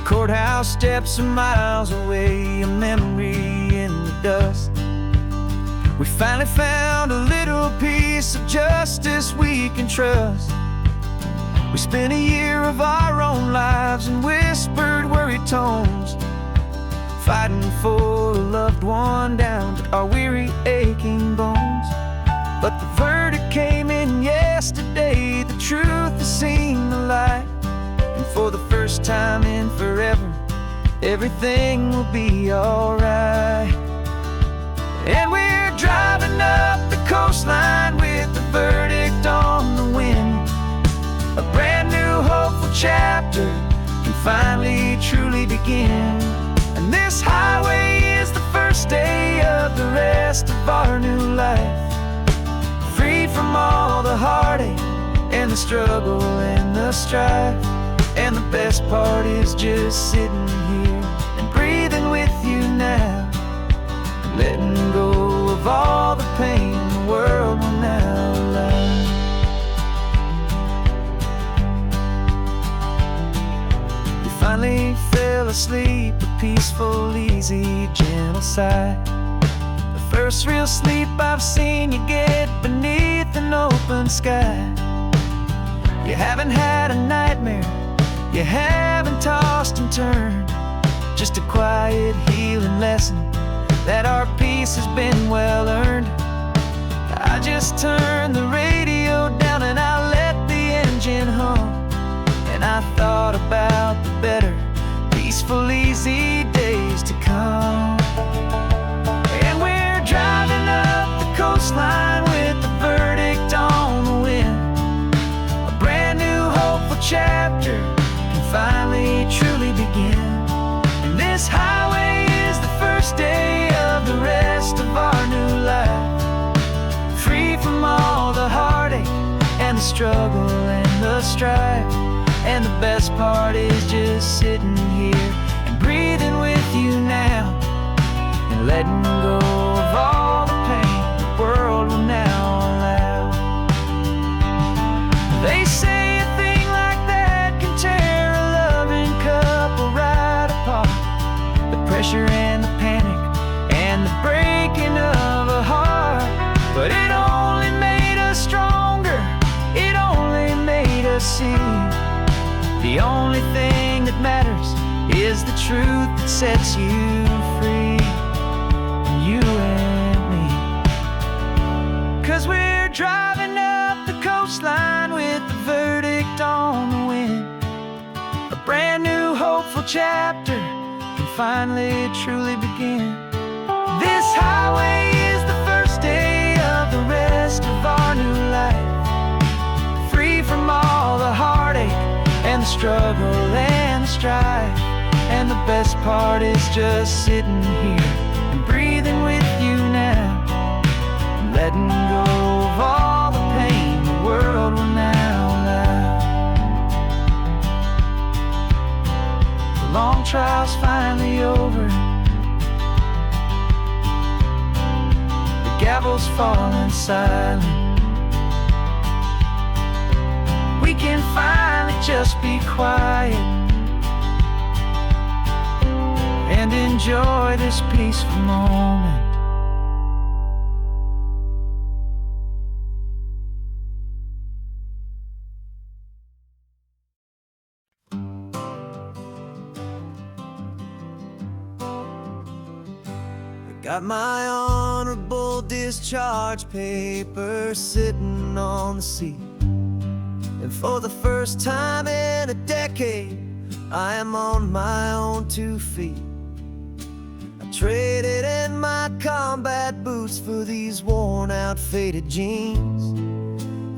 Courthouse steps are miles away, a memory in the dust. We finally found a little piece of justice we can trust. We spent a year of our own lives in whispered, worried tones, fighting for a loved one down to our weary, aching bones. But the verdict came in yesterday, the truth has seen the light. And for the first time in forever, everything will be alright. And we're driving up the coastline with the verdict on the wind. A brand new hopeful chapter can finally truly begin. And this highway is the first day of the rest of our new life, free from all the heartache and the struggle and the strife. And the best part is just sitting here and breathing with you now, letting go of all the pain the world will now allow. We finally fell asleep, a peaceful, easy, gentle sigh. The first real sleep I've seen you get beneath an open sky. You haven't had a nightmare, you haven't tossed and turned, just a quiet healing lesson that our peace has been well earned. I just turned the radio down and I let the engine hum, and I thought about the better, peaceful, easy days to come. And we're driving up the coastline with the verdict on the wind. A brand new hopeful chapter can finally truly begin. And this highway is the first day of the rest of our new life, free from all the heartache and the struggle and the strife. And the best part is just sitting here and breathing with you now, and letting go of all the pain the world will now allow. They say a thing like that can tear a loving couple right apart. The pressure and the panic and the breaking of a heart. But it only made us stronger, it only made us see the only thing that matters is the truth that sets you free, you and me. 'Cause we're driving up the coastline with the verdict on the wind. A brand new hopeful chapter can finally truly begin. This highway is the first day of the rest of our new life, free from all the heartache and the struggle and the strife. And the best part is just sitting here and breathing with you now, and letting go of all the pain the world will now allow. The long trial's finally over, the gavel's falling silent. We can finally just be quiet and enjoy this peaceful moment. I got my honorable discharge papers sitting on the seat, and for the first time in a decade, I am on my own 2 feet. I traded in my combat boots for these worn out, faded jeans,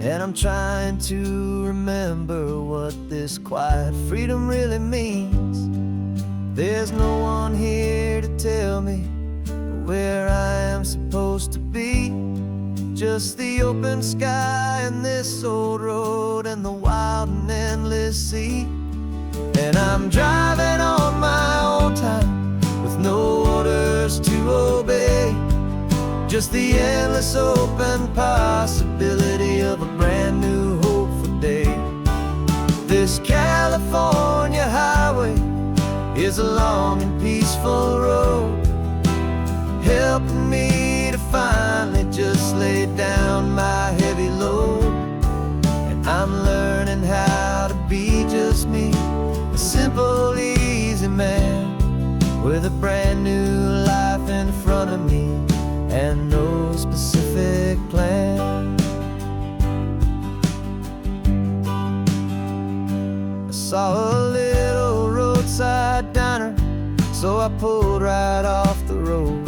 and I'm trying to remember what this quiet freedom really means. There's no one here to tell me where I am supposed to be, just the open sky and this old road and the wild and endless sea. And I'm driving on my own time with no orders to obey, just the endless open possibility of a brand new hopeful day. This California highway is a long and peaceful road, helping me to finally just lay down my heavy load. And I'm learning how to be just me, a simple, easy man with a brand new life in front of me and no specific plan. I saw a little roadside diner, so I pulled right off the road.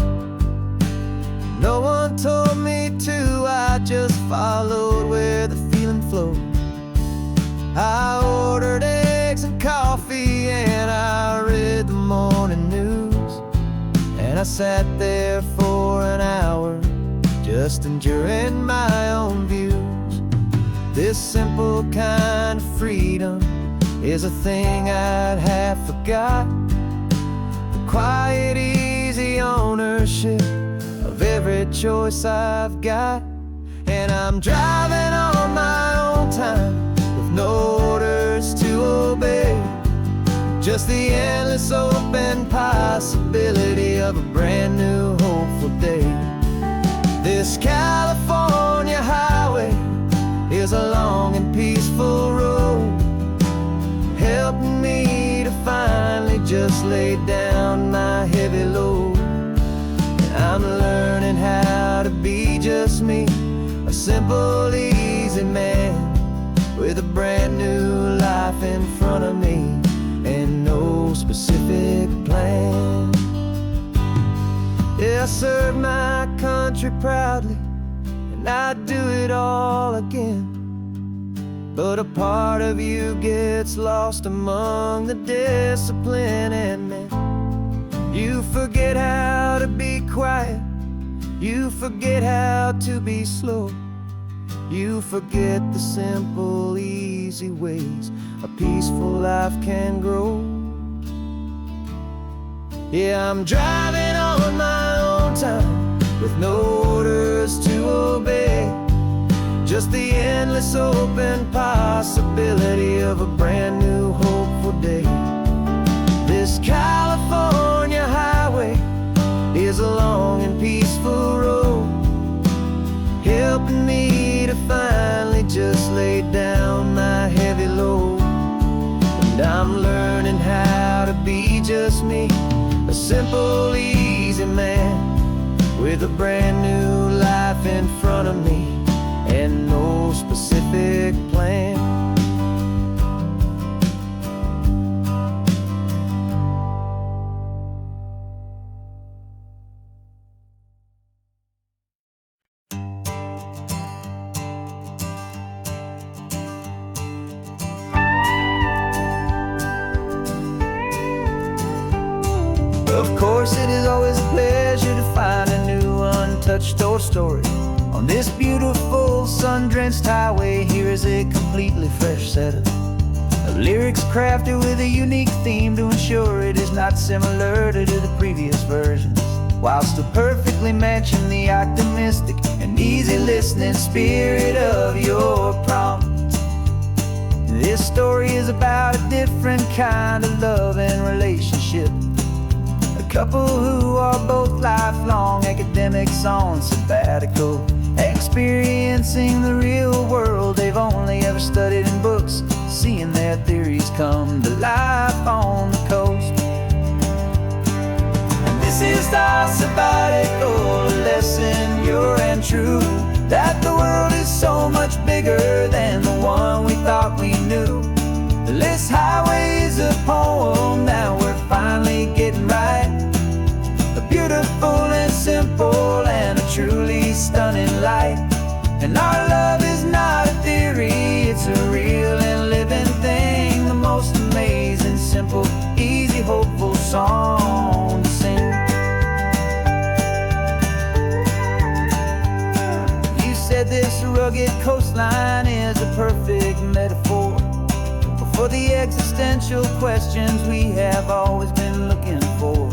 No one told me to, I just followed where the feeling flowed. I ordered eggs and coffee and I read the morning news, and I sat there for an hour just enduring my own views. This simple kind of freedom is a thing I'd have forgot. The quiet, easy ownership of every choice I've got. And I'm driving on my own time with no orders to obey, just the endless open possibility of a brand new hopeful day. This California highway is a long and peaceful road, helping me to finally just lay down my heavy load. And I'm learning how to be just me, a simple, easy man with a brand new life in front of me and no specific plan. Yeah, I serve my country proudly, and I'd do it all again. But a part of you gets lost among the discipline and men. You forget how to be quiet, you forget how to be slow, you forget the simple, easy ways a peaceful life can grow. Yeah, I'm driving on my own time with no orders to obey, just the endless open possibility of a brand new hopeful day. This California highway is a long and peaceful road, helping me to finally just lay down my heavy load. And I'm learning how to be just me, a simple, easy man with a brand new life in front of me and no specific plan. Of course, it is always a pleasure to find a new untouched old story. On this beautiful sun-drenched highway, here is a completely fresh set of lyrics crafted with a unique theme to ensure it is not similar to the previous versions, while still perfectly matching the optimistic and easy listening spirit of your prompt. This story is about a different kind of love and relationship, a couple who are both lifelong academics on sabbatical, experiencing the real world they've only ever studied in books, seeing their theories come to life on the coast. And this is our sabbatical lesson, pure and true, that the world is so much bigger than the one we thought we knew. This highway is a poem that we're finally getting right, a beautiful and simple and a truly stunning light. And our love is not a theory, it's a real and living thing, the most amazing, simple, easy, hopeful song to sing. You said this rugged coastline is a perfect metaphor for the existential questions we have always been looking for.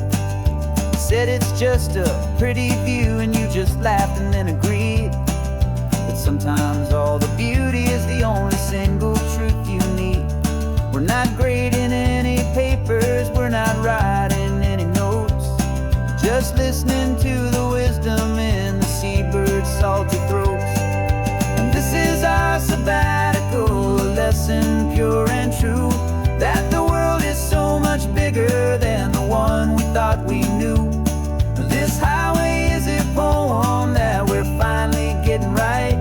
You said it's just a pretty view and you just laughed and then agreed, but sometimes all the beauty is the only single truth you need. We're not grading any paper papers, we're not writing any notes, just listening to the wisdom in the seabird's salty throats. And this is our sabbatical, a lesson pure and true, that the world is so much bigger than the one we thought we knew. This highway is a poem that we're finally getting right,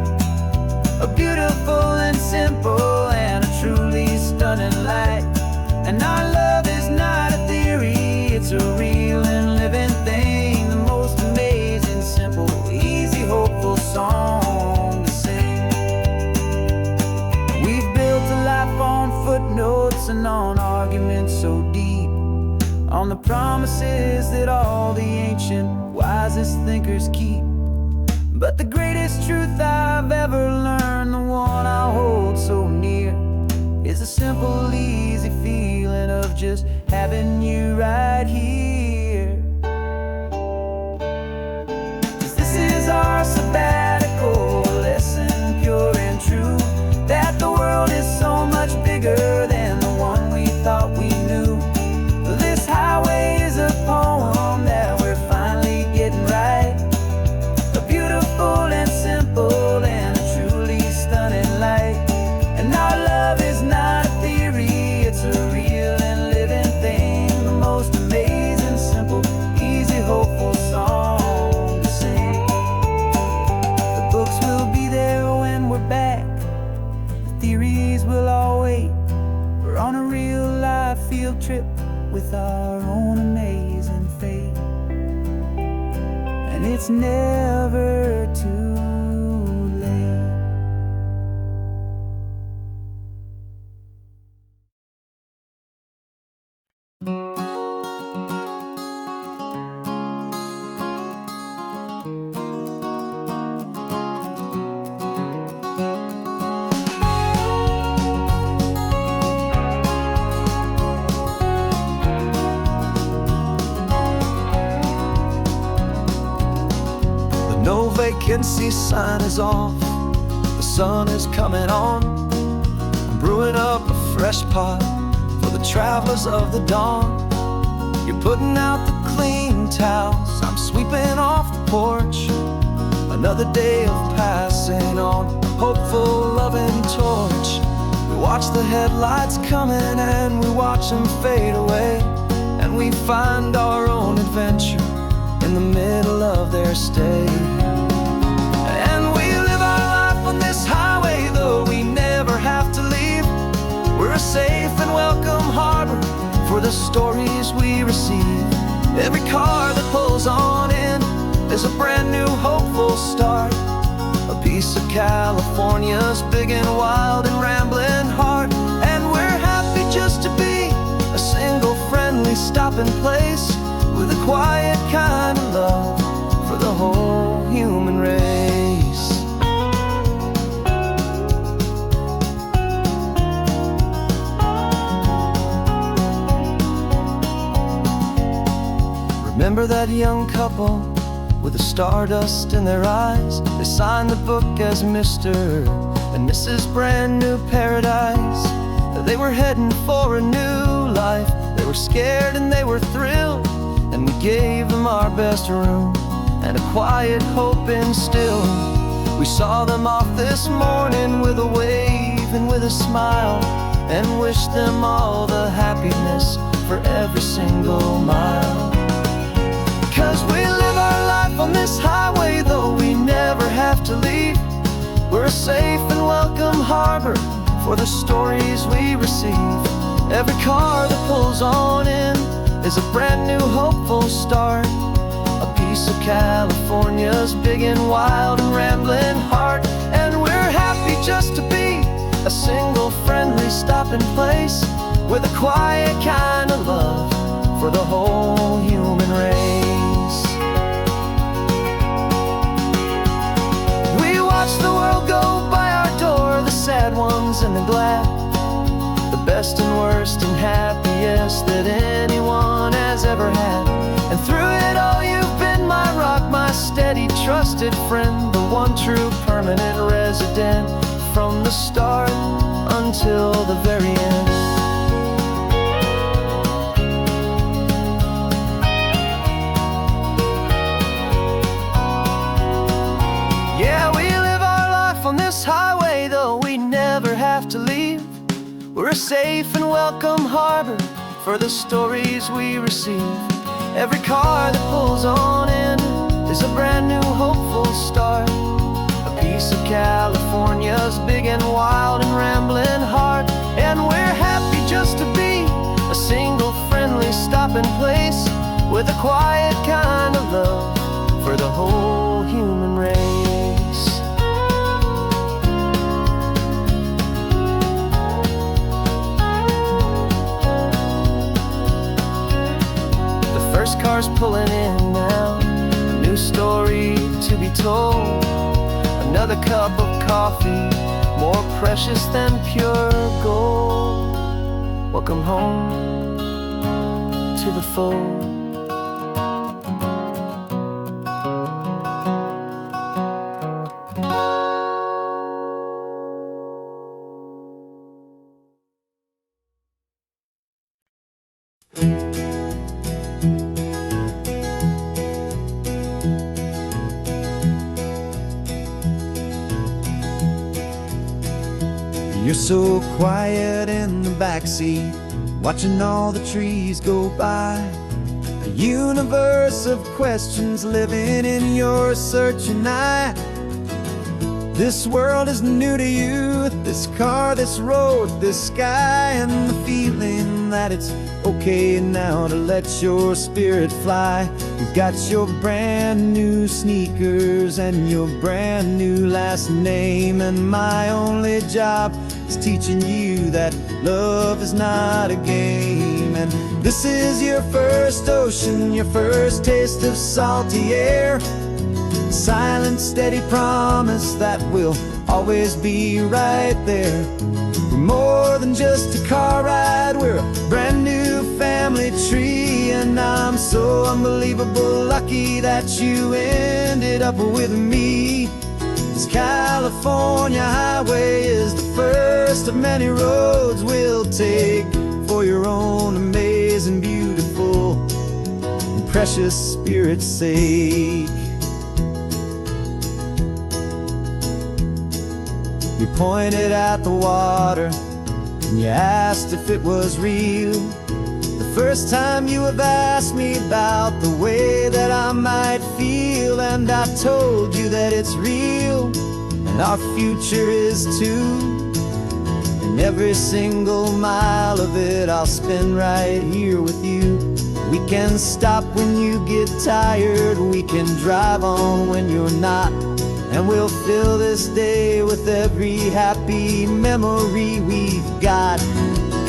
a beautiful and simple and a truly stunning light. And our love is not a theory, it's a real and living thing, the most amazing, simple, easy, hopeful song to sing. We've built a life on footnotes and on arguments so deep, on the promises that all the ancient, wisest thinkers keep. But the greatest truth I've ever learned, the one I hold so near, is a simple, easy feeling of just having you right here. 'Cause this is our sabbatical, lesson pure and true, that the world is so much bigger than the one we thought we knew. This highway is a poem that we're finally getting right, a beautiful and simple and a truly stunning light. And our love is not a theory, it's a real and living thing, the most amazing, simple, easy, hopeful song to sing. The books will be there when we're back, the theories will all wait. We're on a real life field trip with our own amazing fate, and it's never too late. No vacancy sign is off, the sun is coming on. I'm brewing up a fresh pot for the travelers of the dawn. You're putting out the clean towels, I'm sweeping off the porch. Another day of passing on, hopeful, loving torch. We watch the headlights coming and we watch them fade away, and we find our own adventure in the middle of their stay. And we live our life on this highway, though we never have to leave. We're a safe and welcome harbor for the stories we receive. Every car that pulls on in is a brand new hopeful start, a piece of California's big and wild and rambling heart. And we're happy just to be a single friendly stopping place, with a quiet kind of love for the whole human race. Remember that young couple with the stardust in their eyes? They signed the book as Mr. and Mrs. Brand New Paradise. They were heading for a new life. They were scared and they were thrilled, and we gave them our best room and a quiet hope instilled. We saw them off this morning with a wave and with a smile, and wished them all the happiness for every single mile. 'Cause we live our life on this highway, though we never have to leave. We're a safe and welcome harbor for the stories we receive. Every car that pulls on in is a brand new hopeful start, a piece of California's big and wild and rambling heart. And we're happy just to be a single friendly stopping place, with a quiet kind of love for the whole human race. We watch the world go by our door, the sad ones and the glad, the best and worst and happiest that anyone has ever had. And through it all you've been my rock, my steady, trusted friend, the one true permanent resident, from the start until the very end. this highway, though we never have to leave. We're a safe and welcome harbor for the stories we receive. Every car that pulls on in is a brand new hopeful start, a piece of California's big and wild and rambling heart. And we're happy just to be a single friendly stopping place, with a quiet kind of love for the whole human race. The first car's pulling in now, a new story to be told. Another cup of coffee, more precious than pure gold. Welcome home to the fold. You're so quiet in the backseat, watching all the trees go by. A universe of questions living in your searching eye. This world is new to you, this car, this road, this sky, and the feeling that it's okay now to let your spirit fly. You've got your brand new sneakers and your brand new last name, and my only job is teaching you that love is not a game. And this is your first ocean, your first taste of salty air, silent, steady promise that we'll always be right there. We're more than just a car ride, we're a brand new family tree. And I'm so unbelievable lucky that you ended up with me. This California highway is the first of many roads we'll take for your own amazing, beautiful, and precious spirit's sake. You pointed at the water and you asked if it was real. The first time you have asked me about the way that I might feel, and I told you that it's real and our future is too. And every single mile of it I'll spend right here with you. We can stop when you get tired, we can drive on when you're not, and we'll fill this day with every happy memory we've got.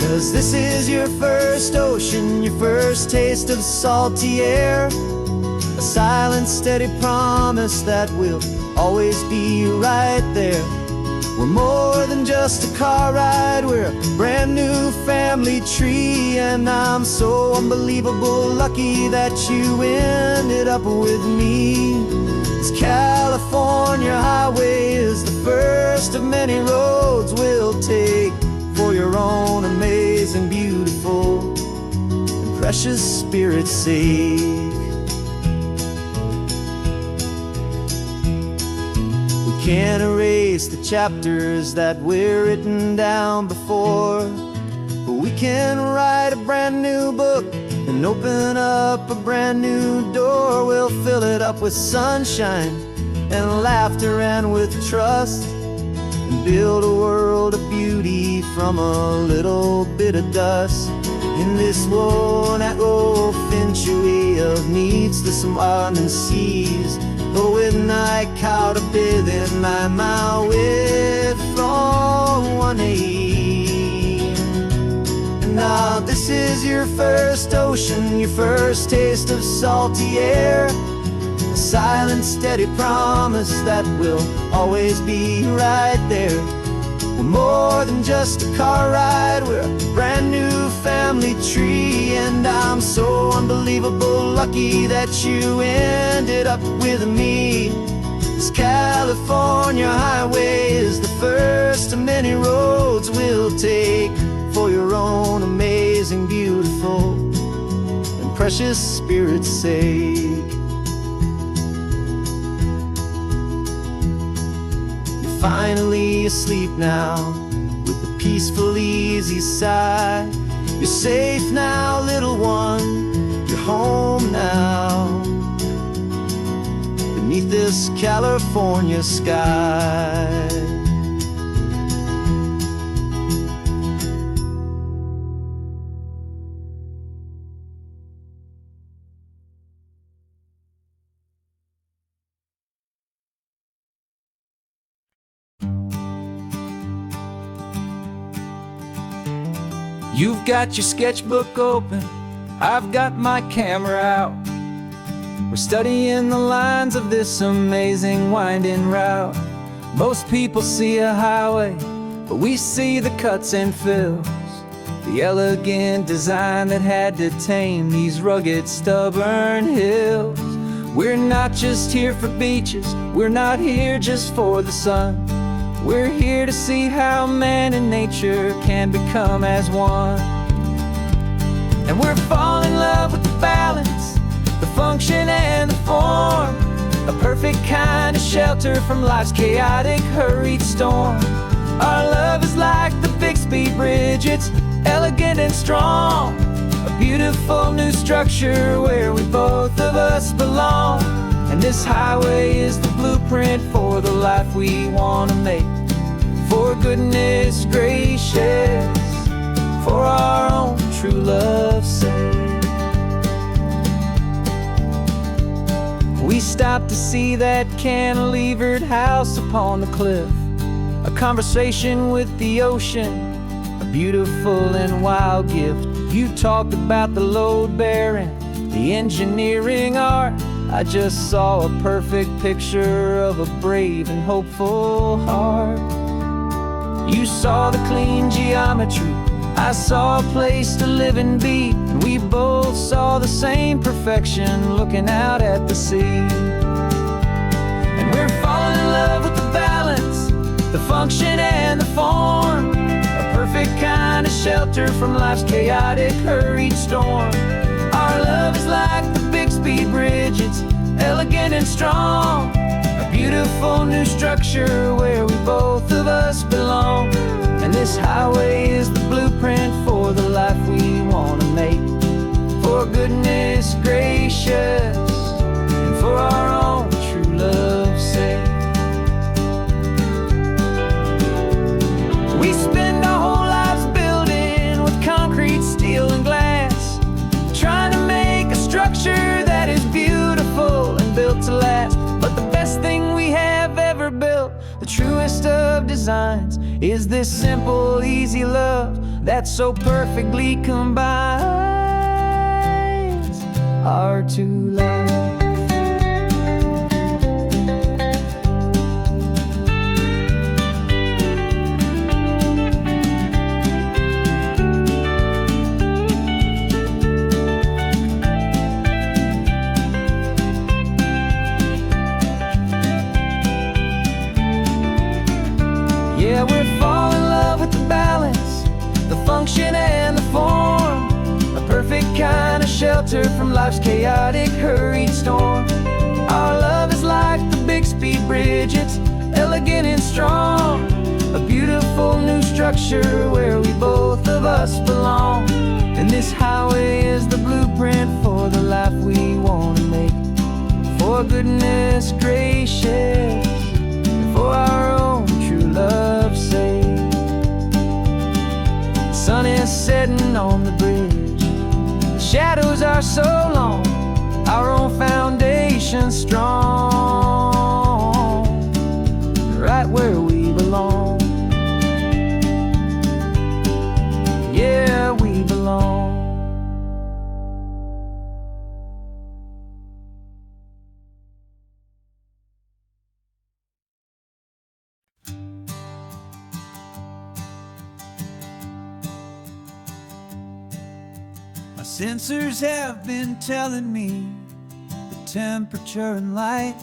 'Cause this is your first ocean, your first taste of salty air, a silent, steady promise that we'll always be right there. We're more than just a car ride, we're a brand new family tree. And I'm so unbelievable lucky that you ended up with me. This California highway is the first of many roads we'll take for your own amazing, beautiful, and precious spirit's sake. We can't erase the chapters that were written down before, but we can write a brand new book and open up a brand new door. We'll fill it up with sunshine and laughter and with trust, and build a world of beauty from a little bit of dust. In this world-out century of needs to some and seas, but with night caught up in my way from one aim. And now this is your first ocean, your first taste of salty air, a silent, steady promise that we'll always be right there. We're more than just a car ride, we're a brand new family tree. And I'm so unbelievable lucky that you ended up with me. This California highway is the first of many roads we'll take for your own amazing, beautiful, and precious spirit's sake. finally asleep now, with a peaceful, easy sigh. You're safe now, little one, you're home now, beneath this California sky. You've got your sketchbook open, I've got my camera out. We're studying the lines of this amazing winding route. Most people see a highway, but we see the cuts and fills, the elegant design that had to tame these rugged, stubborn hills. We're not just here for beaches, we're not here just for the sun. We're here to see how man and nature can become as one. And we're falling in love with the balance, the function and the form, a perfect kind of shelter from life's chaotic, hurried storm. Our love is like the Bixby Bridge, it's elegant and strong, a beautiful new structure where we both of us belong. And this highway is the blueprint for the life we want to make. For goodness gracious, for our own true love's sake. We stopped to see that cantilevered house upon the cliff, a conversation with the ocean, a beautiful and wild gift. You talked about the load bearing, the engineering art. I just saw a perfect picture of a brave and hopeful heart. You saw the clean geometry, I saw a place to live and be, and we both saw the same perfection looking out at the sea. And we're falling in love with the balance, the function and the form, a perfect kind of shelter from life's chaotic, hurried storm. Our love is like the Bixby Bridge, it's elegant and strong, a beautiful new structure where we both of us belong. And this highway is the blueprint for the life we want to make. For goodness gracious, and for our own true love's sake. We spend our whole lives building with concrete, steel and glass, trying to make a structure that is beautiful and built to last. But the best thing we have ever built, the truest of designs, is this simple, easy love that so perfectly combines our two lives. Yeah, we're falling in love with the balance, the function and the form, a perfect kind of shelter from life's chaotic, hurried storm. Our love is like the Bixby Bridge, it's elegant and strong, a beautiful new structure where we both of us belong. And this highway is the blueprint for the life we want to make. For goodness gracious, for our own true love's sake. The sun is setting on the bridge, the shadows are so long, our own foundation strong, right where we belong. Yeah, we belong. My sensors have been telling me the temperature and light,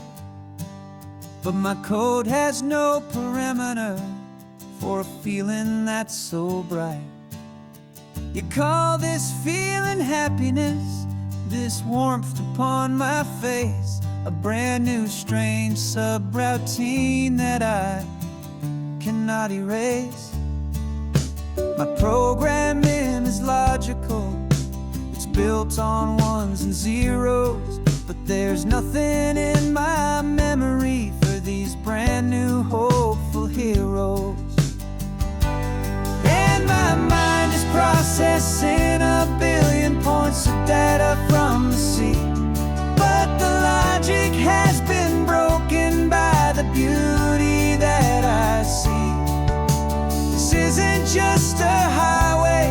but my code has no parameter for a feeling that's so bright. You call this feeling happiness, this warmth upon my face, a brand new strange subroutine that I cannot erase. My programming is logical, it's built on ones and zeros, but there's nothing in my memory for these brand new hopeful heroes. And my mind is processing a billion points of data from the sea, but the logic has been broken by the beauty that I see. This isn't just a highway,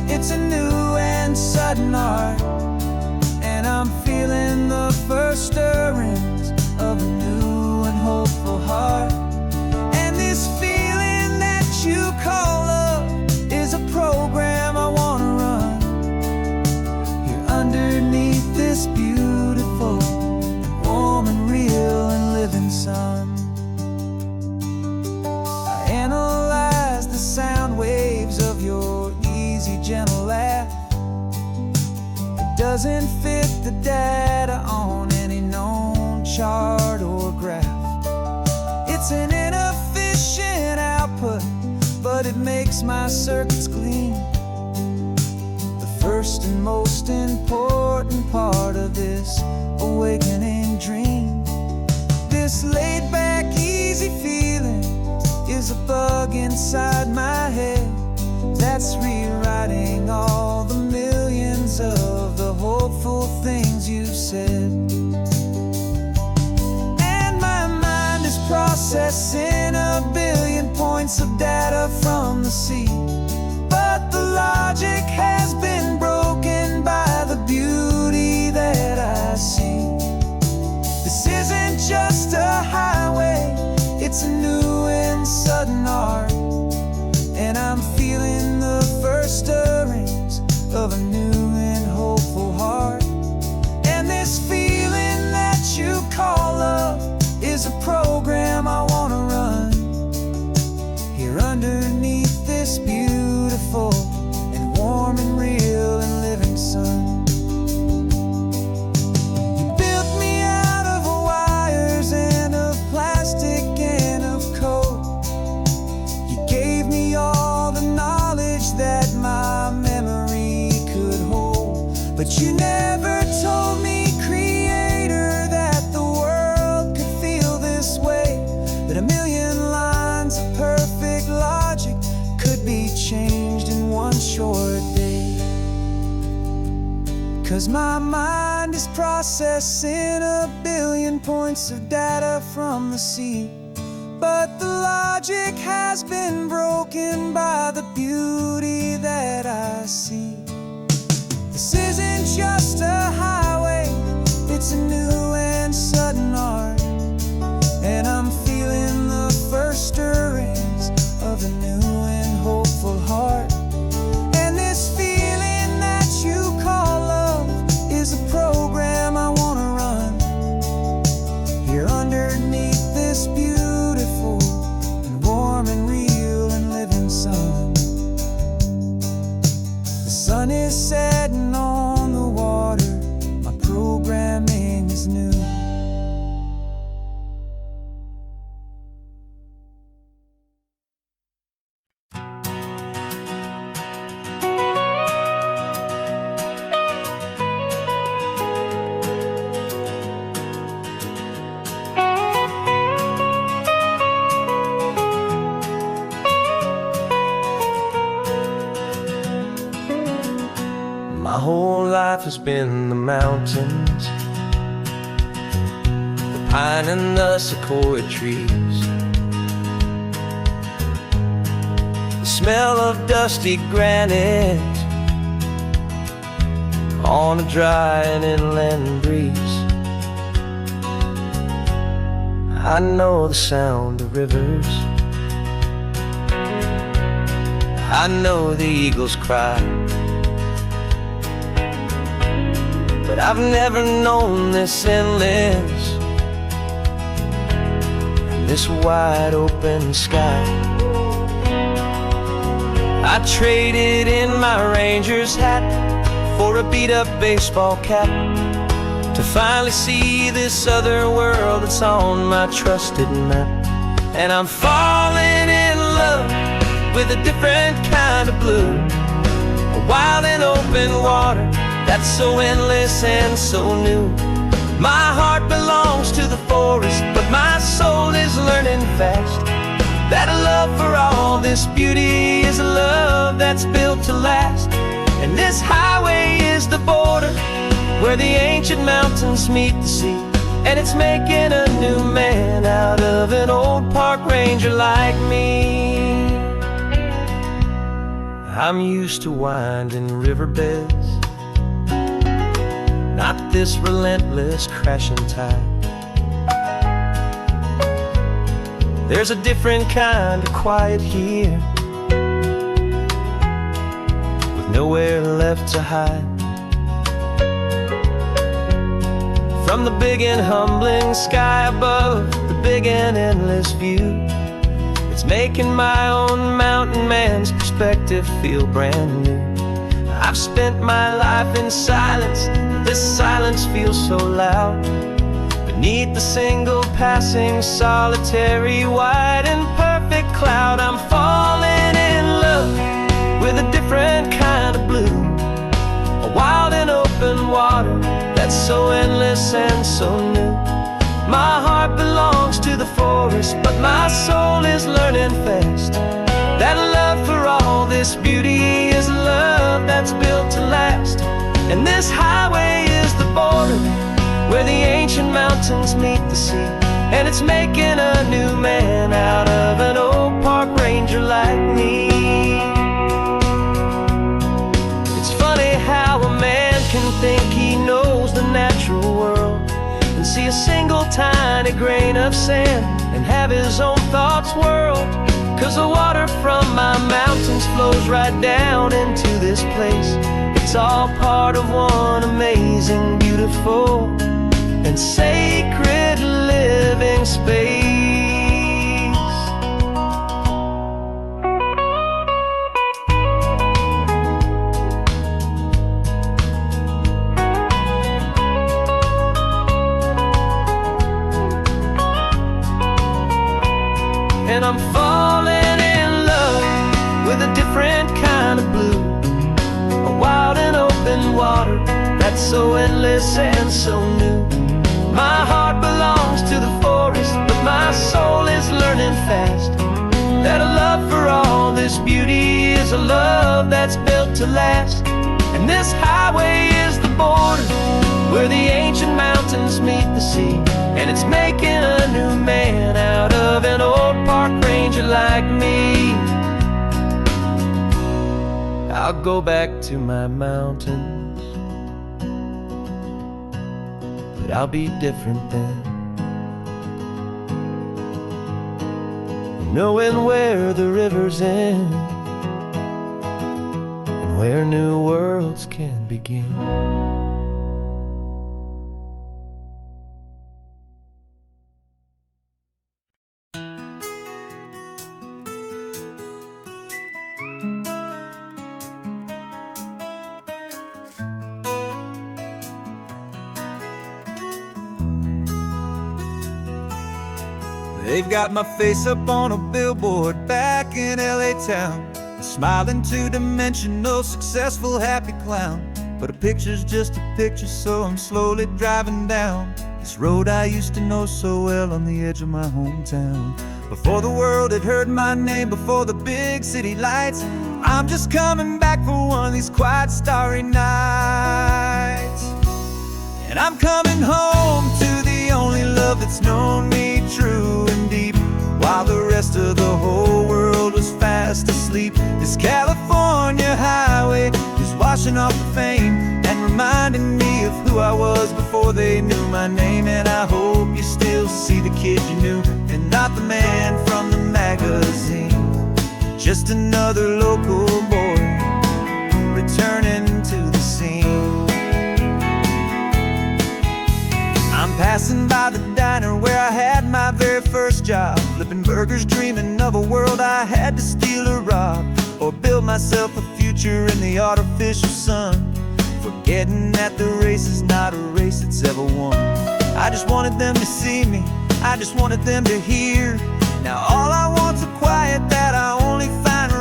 it's a new and sudden art, and I'm feeling the first stirrings of a new and hopeful heart. And this feeling that you call love is a program I wanna run here underneath this beautiful, warm and real and living sun. I analyze the sound waves of your easy, gentle laugh. It doesn't fit the data on any known chart or graph. It's an inefficient output, but it makes my circuits clean. The first and most important part of this awakening dream. This laid-back, easy feeling is a bug inside my head that's rewriting all the millions of the hopeful things you've said. And my mind is processing a billion points of data from the sea, but the logic has been broken by the beauty that I see. This isn't just a highway, it's a new and sudden art, and I'm feeling the first stirrings of a new and hopeful heart. And this feeling that you call love is a program I wanna run here underneath this beautiful and warm and real and living sun. You built me out of wires and of plastic and of code. You gave me all the knowledge that my memory could hold, but you never told me, Creator, that the world could feel this way, that a million lines of perfect logic could be changed in one short day. 'Cause my mind is processing a billion points of data from the sea, but the logic has been broken by the beauty that I see. This isn't just a highway, it's a new and sudden art, and I'm feeling the first stirrings of a new and hopeful heart. And this feeling that you call love is a program I wanna run here underneath this beautiful and warm and real and living sun. The sun is setting on the water, my programming is new. My whole life has been the mountains, the pine and the sequoia trees, the smell of dusty granite on a dry and inland breeze. I know the sound of rivers, I know the eagles cry, but I've never known this endless and this wide open sky. I traded in my Ranger's hat for a beat-up baseball cap to finally see this other world that's on my trusted map. And I'm falling in with a different kind of blue. A wild and open water that's so endless and so new. My heart belongs to the forest, but my soul is learning fast that a love for all this beauty is a love that's built to last. And this highway is the border where the ancient mountains meet the sea, and it's making a new man out of an old park ranger like me. I'm used to winding riverbeds, not this relentless crashing tide. There's a different kind of quiet here, with nowhere left to hide. From the big and humbling sky above, the big and endless view, it's making my own mountain man's perspective feel brand new. I've spent my life in silence, this silence feels so loud. Beneath the single passing solitary white and perfect cloud, I'm falling in love with a different kind of blue. A wild and open water that's so endless and so new. My heart belongs to the forest, but my soul is learning fast that love for all this beauty is a love that's built to last. And this highway is the border where the ancient mountains meet the sea, and it's making a new man out of an old park ranger like me. It's funny how a man can think he knows the natural world and see a single tiny grain of sand and have his own thoughts whirl. 'Cause the water from my mountains flows right down into this place. It's all part of one amazing, beautiful, and sacred living space. And I'm falling in love with a different kind of blue. A wild and open water that's so endless and so new. My heart belongs to the forest, but my soul is learning fast that a love for all this beauty is a love that's built to last. And this highway is the border where the ancient mountains meet the sea, and it's making a new man out of an old park ranger like me. I'll go back to my mountains, but I'll be different then, knowing where the rivers end and where new worlds can begin. They've got my face up on a billboard back in LA town, a smiling two-dimensional, successful, happy clown. But a picture's just a picture, so I'm slowly driving down this road I used to know so well on the edge of my hometown. Before the world had heard my name, before the big city lights, I'm just coming back for one of these quiet, starry nights. And I'm coming home to the only love that's known me true and deep, while the rest of the whole world was fast asleep. This California highway is washing off the fame and reminding me of who I was before they knew my name. And I hope you still see the kid you knew and not the man from the magazine, just another local boy returning to the scene. I'm passing by the diner where I had my very first job, flipping burgers, dreaming of a world I had to steal or rob, or build myself a future in the artificial sun, forgetting that the race is not a race that's ever won. I just wanted them to see me, I just wanted them to hear. Now all I want's a quiet that I only find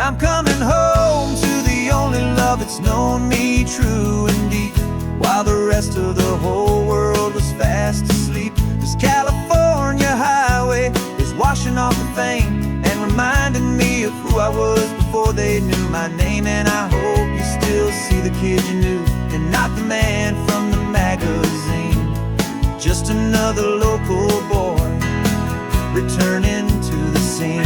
I'm coming home to the only love that's known me true and deep, while the rest of the whole world was fast asleep. This California highway is washing off the fame and reminding me of who I was before they knew my name. And I hope you still see the kid you knew, and not the man from the magazine. Just another local boy returning to the scene.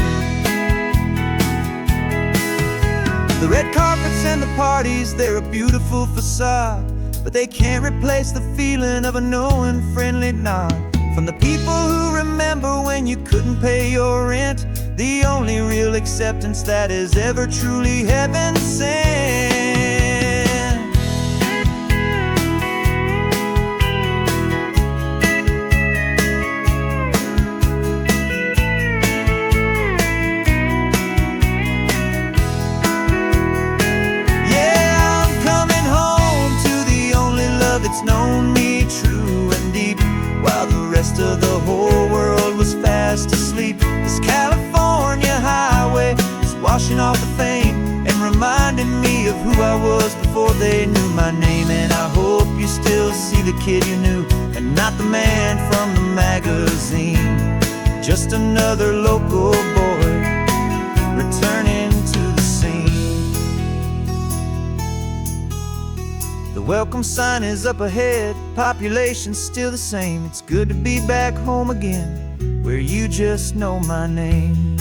The red carpets and the parties, they're a beautiful facade, but they can't replace the feeling of a knowing, friendly nod from the people who remember when you couldn't pay your rent. The only real acceptance that is ever truly heaven sent. It's known me true and deep, while the rest of the whole world was fast asleep. This California highway is washing off the fame and reminding me of who I was before they knew my name. And I hope you still see the kid you knew, and not the man from the magazine. Just another local boy returning to the scene. The welcome sign is up ahead, population's still the same. It's good to be back home again, where you just know my name.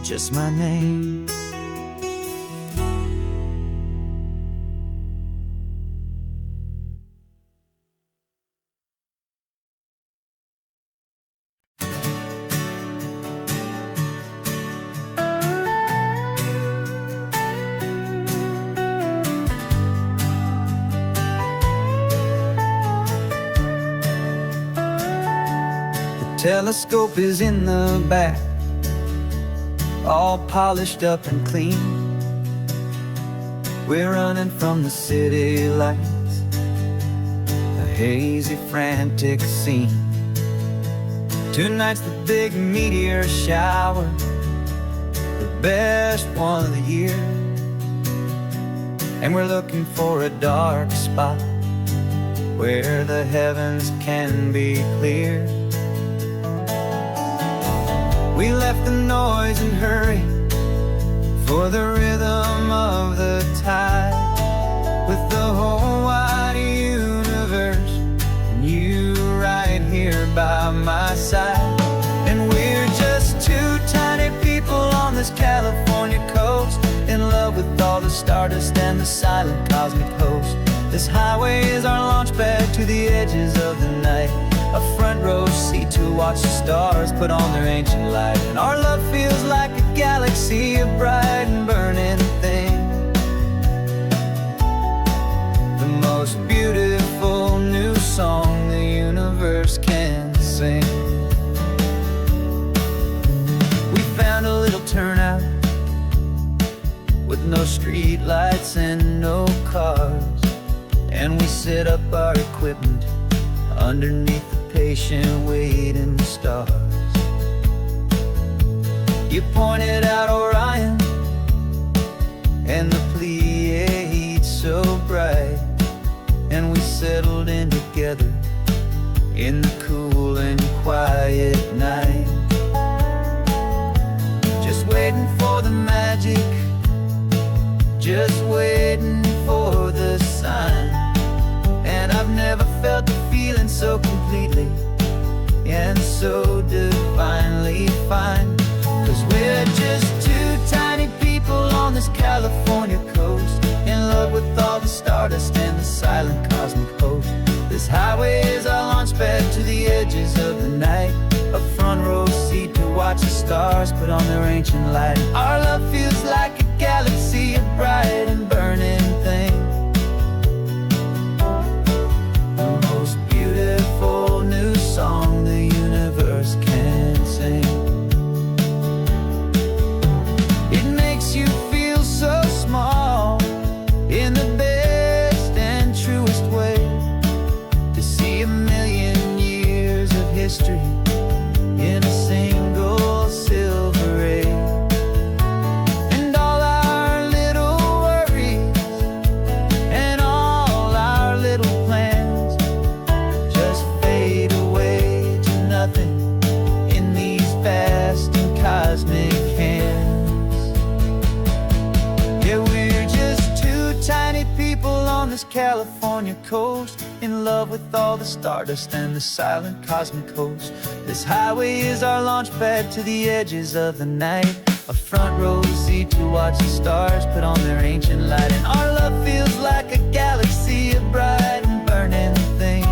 Just my name. Telescope is in the back, all polished up and clean. We're running from the city lights, a hazy, frantic scene. Tonight's the big meteor shower, the best one of the year. And we're looking for a dark spot where the heavens can be clear. We left the noise and hurry for the rhythm of the tide, with the whole wide universe and you right here by my side. And we're just two tiny people on this California coast, in love with all the stardust and the silent cosmic host. This highway is our launch pad to the edges of the night, a front row seat to watch the stars put on their ancient light. And our love feels like a galaxy, a bright and burning thing, the most beautiful new song the universe can sing. We found a little turnout with no street lights and no cars, and we set up our equipment underneath the patient waiting stars. You pointed out Orion and the Pleiades so bright, and we settled in together in the cool and quiet night, just waiting for the magic, just waiting for the sign. And I've never felt the feeling so completely and so divinely fine, 'cause we're just two tiny people on this California coast, in love with all the stardust and the silent cosmic host. This highway is our launch pad to the edges of the night, a front row seat to watch the stars put on their ancient light. Our love feels like a galaxy, a bright and burning thing, the most beautiful new song the universe can sing. It makes you feel so small in the best and truest way, to see a million years of history in a single silver ray. in love with all the stardust and the silent cosmic host. This highway is our launch pad to the edges of the night, a front row seat to watch the stars put on their ancient light. And our love feels like a galaxy of bright and burning things,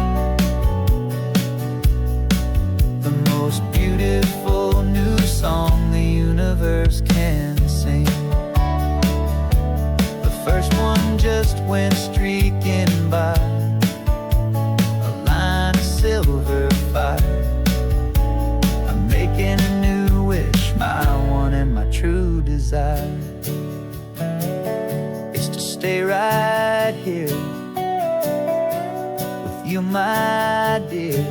the most beautiful new song the universe can sing. The first one just went streaking by, a line of silver fire. I'm making a new wish, my one and my true desire is to stay right here with you, my dear.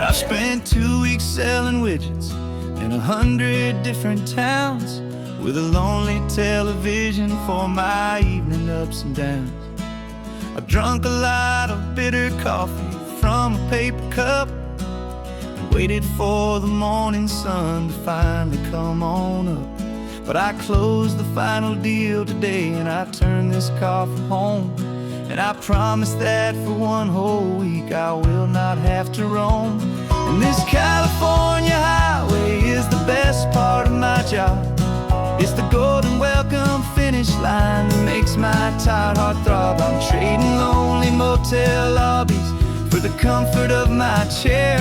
I spent 2 weeks selling widgets in 100 different towns, with a lonely television for my evening ups and downs. I drunk a lot of bitter coffee from a paper cup and waited for the morning sun to finally come on up. But I closed the final deal today and I turned this car from home. And I promise that for one whole week I will not have to roam. And this California highway is the best part of my job. It's the golden welcome finish line that makes my tired heart throb. I'm trading lonely motel lobbies for the comfort of my chair,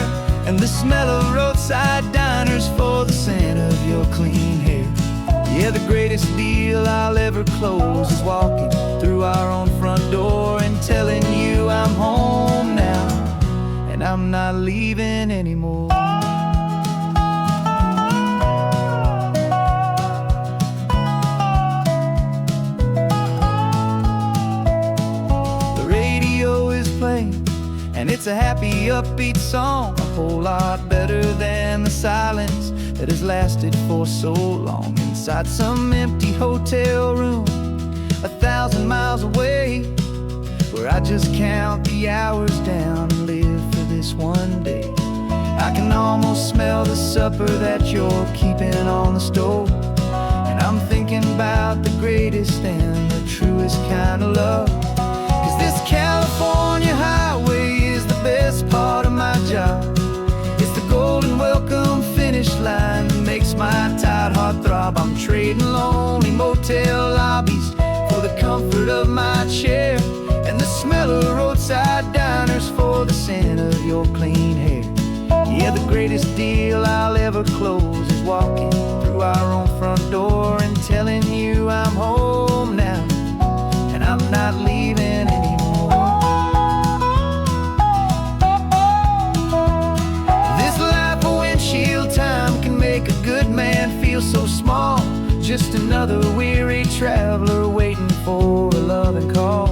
and the smell of roadside diners for the scent of your clean hair. Yeah, the greatest deal I'll ever close is walking through our own front door and telling you I'm home now, and I'm not leaving anymore. The radio is playing, and it's a happy, upbeat song, a whole lot better than the silence that has lasted for so long. Inside some empty hotel room 1,000 miles away, where I just count the hours down and live for this one day. I can almost smell the supper that you're keeping on the stove, and I'm thinking about the greatest and the truest kind of love. 'Cause this California highway is the best part of my job. It's the golden welcome finish line that makes my tired heart throb. I'm trading lonely motel lobbies for the comfort of my chair, and the smell of roadside diners for the scent of your clean hair. Yeah, the greatest deal I'll ever close is walking through our own front door and telling you I'm home now, and I'm not leaving anymore. This life of windshield time can make a good man feel so small, just another weary traveler waiting for a loving call.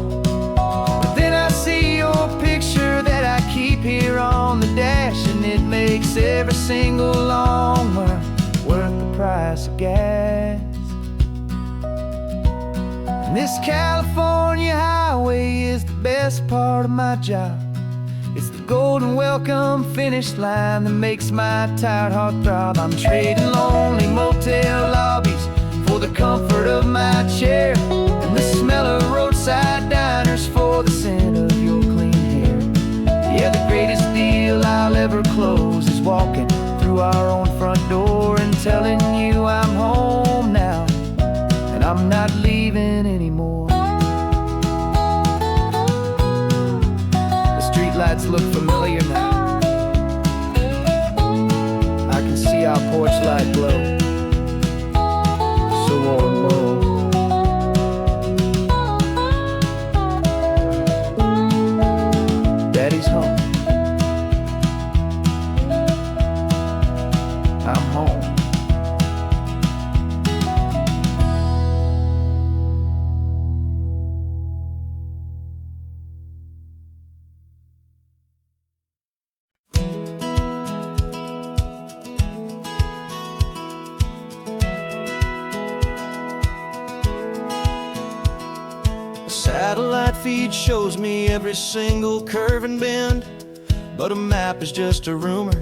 But then I see your picture that I keep here on the dash, and it makes every single long mile worth the price of gas. And this California highway is the best part of my job. It's the golden welcome finish line that makes my tired heart throb. I'm trading lonely motel lobbies for the comfort of my chair, and the smell of roadside diners for the scent of your clean hair. Yeah, the greatest deal I'll ever close is walking through our own front door and telling you I'm home now, and I'm not leaving anymore. The streetlights look familiar now. I can see our porch light glow, so warm, oh. Daddy's home. I'm home. Satellite feed shows me every single curve and bend, but a map is just a rumor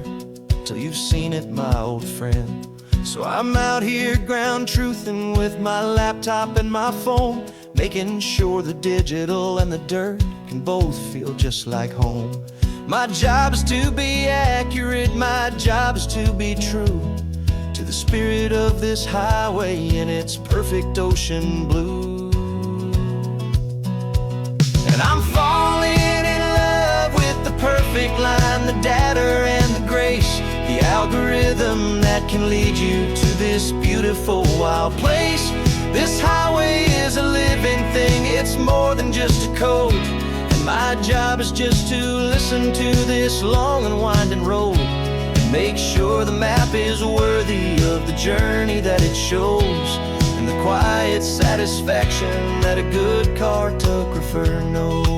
till you've seen it, my old friend. So I'm out here ground truthing with my laptop and my phone, making sure the digital and the dirt can both feel just like home. My job is to be accurate, my job is to be true to the spirit of this highway in its perfect ocean blue. And I'm falling in love with the perfect line, the data and the grace, the algorithm that can lead you to this beautiful wild place. This highway is a living thing, it's more than just a code. And my job is just to listen to this long and winding road and make sure the map is worthy of the journey that it shows, and the quiet satisfaction that a good cartographer knows.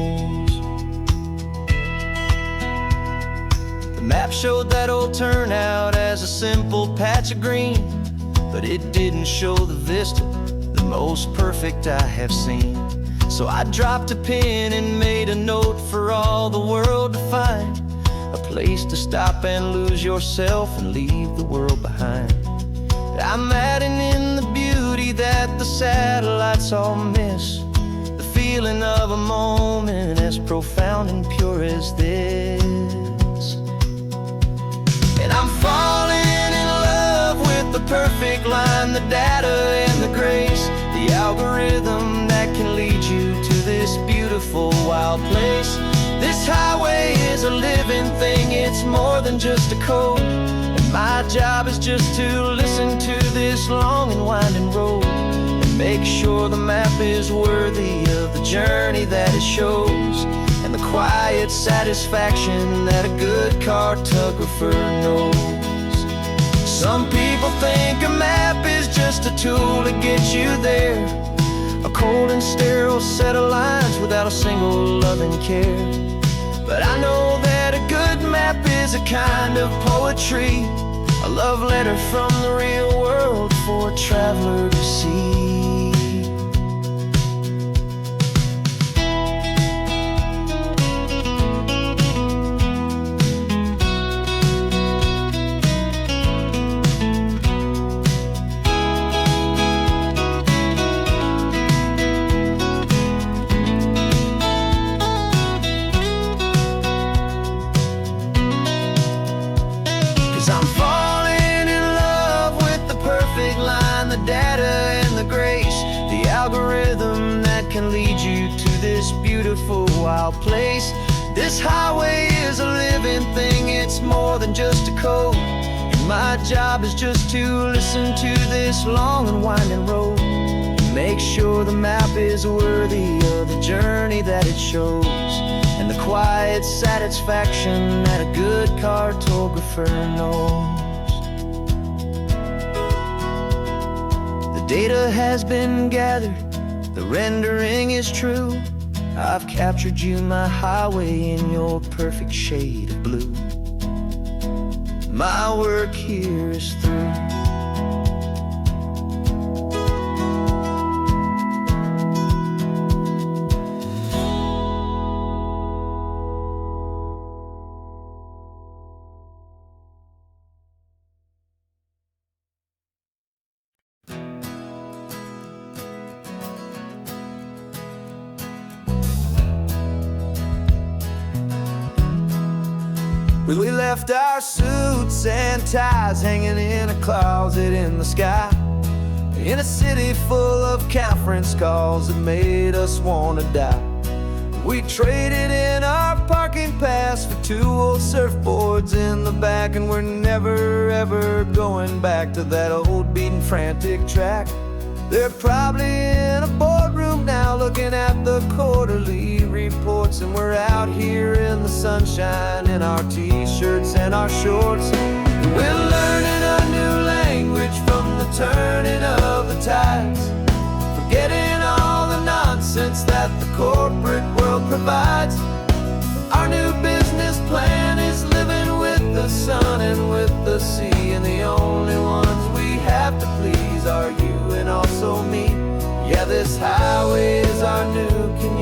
The map showed that old turnout as a simple patch of green, but it didn't show the vista, the most perfect I have seen. So I dropped a pin and made a note for all the world to find, a place to stop and lose yourself and leave the world behind. I'm adding in the beauty that the satellites all miss, the feeling of a moment as profound and pure as this. And I'm falling in love with the perfect line, the data and the grace, the algorithm that can lead you to this beautiful wild place. This highway is a living thing, it's more than just a code. And my job is just to listen to this long and winding road and make sure the map is worthy of the journey that it shows, and the quiet satisfaction that a good cartographer knows. Some people think a map is just a tool to get you there, a cold and sterile set of lines without a single loving care. But I know that a good map is a kind of poetry, a love letter from the real world for a traveler to see. 'Cause I'm falling in love with the perfect line, the data and the grace, the algorithm that can lead you to this beautiful wild place. This highway is a living thing, it's more than just a code. And my job is just to listen to this long and winding road, make sure the map is worthy of the journey that it shows, and the quiet satisfaction that a good cartographer knows. The data has been gathered, the rendering is true. I've captured you, my highway, in your perfect shade of blue. My work here is through. Well, we left our suits and ties hanging in a closet in the sky, in a city full of conference calls that made us want to die. We traded in our parking pass for 2 old surfboards in the back, and we're never ever going back to that old beaten frantic track. They're probably in a boardroom now looking at the quarterly reports, and we're out here in the sunshine in our t-shirts and our shorts. We're learning a new language from the turning of the tides, forgetting all the nonsense that the corporate world provides. Our new business plan is living with the sun and with the sea, and the only ones we have to please are you and also me. Yeah, this highway is our new community.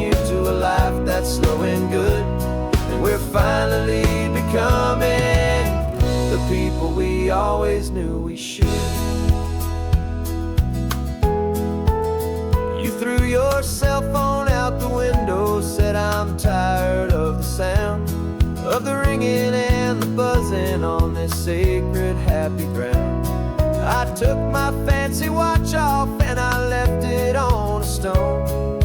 this sacred happy ground. I took my fancy watch off and I left it on a stone.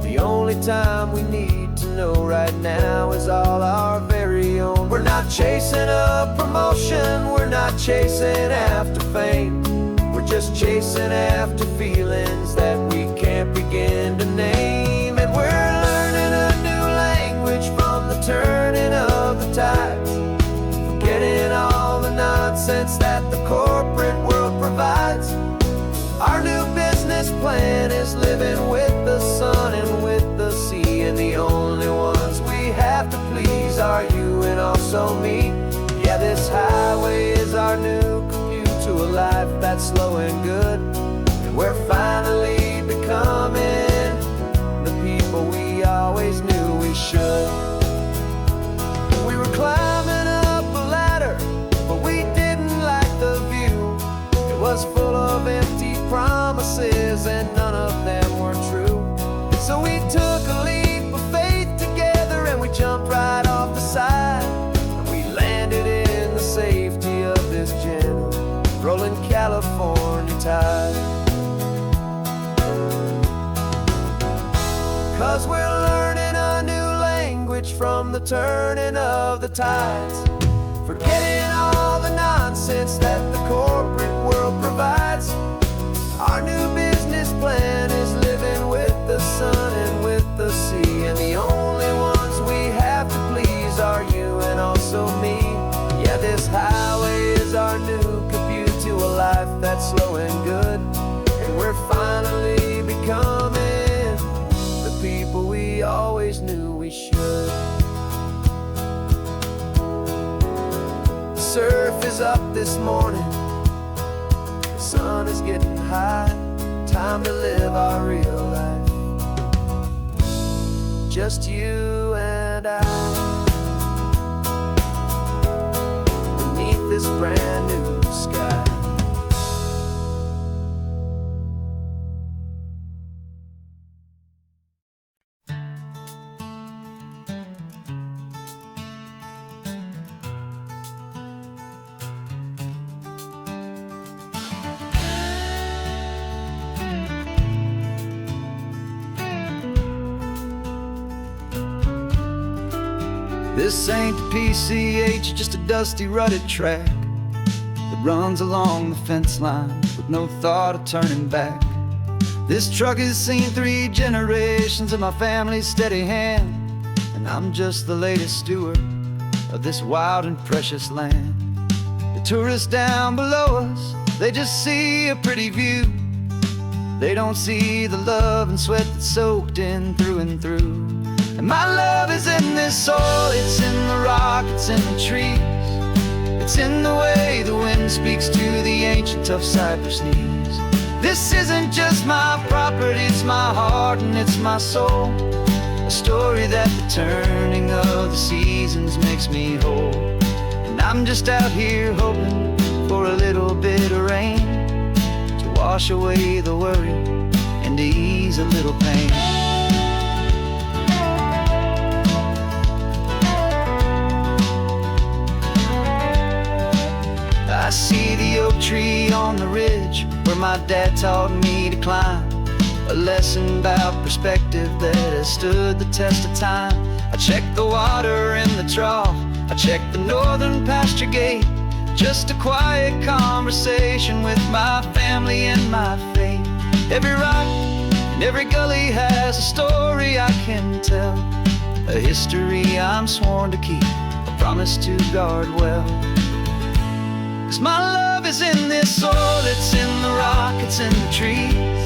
The only time we need to know right now is all our very own. We're not chasing a promotion, we're not chasing after fame. We're just chasing after feelings that we can't begin to name. And we're learning a new language from the turning of the tides, forgetting all the nonsense that the corporate world provides. Our new business plan is living with the sun and with the sea, and the only ones we have to please are you and also me. Yeah, this highway is our new commute to a life that's slow and good, and we're finally becoming the people we always knew we should. We were climbing up a ladder, but we didn't like the view. It was full of empty promises and none of them were true. So we took a leap of faith together and we jumped right off the side, and we landed in the safety of this gentle rolling California tide. 'Cause we're learning a new language from the turning of the tides, forgetting all the nonsense that the corporate world provides. Our new business plan is living with the sun and with the sea, and the only ones we have to please are you and also me. Yeah, this highway is our new commute to a life that's slow and good, and we're finally becoming the people we always knew we should. The surf is up this morning, the sun is getting high, time to live our real life, just you and I, beneath this brand new sky. This ain't the PCH, just a dusty, rutted track that runs along the fence line with no thought of turning back. This truck has seen 3 generations of my family's steady hand, and I'm just the latest steward of this wild and precious land. The tourists down below us, they just see a pretty view. They don't see the love and sweat that's soaked in through and through. And my love is in this soil, it's in the rock, it's in the trees. It's in the way the wind speaks to the ancient tough cypress knees. This isn't just my property, it's my heart and it's my soul. A story that the turning of the seasons makes me whole. And I'm just out here hoping for a little bit of rain to wash away the worry and to ease a little pain. I see the oak tree on the ridge where my dad taught me to climb, a lesson about perspective that has stood the test of time. I check the water in the trough, I check the northern pasture gate, just a quiet conversation with my family and my faith. Every rock and every gully has a story I can tell, a history I'm sworn to keep, a promise to guard well. 'Cause my love is in this soil, it's in the rock, it's in the trees.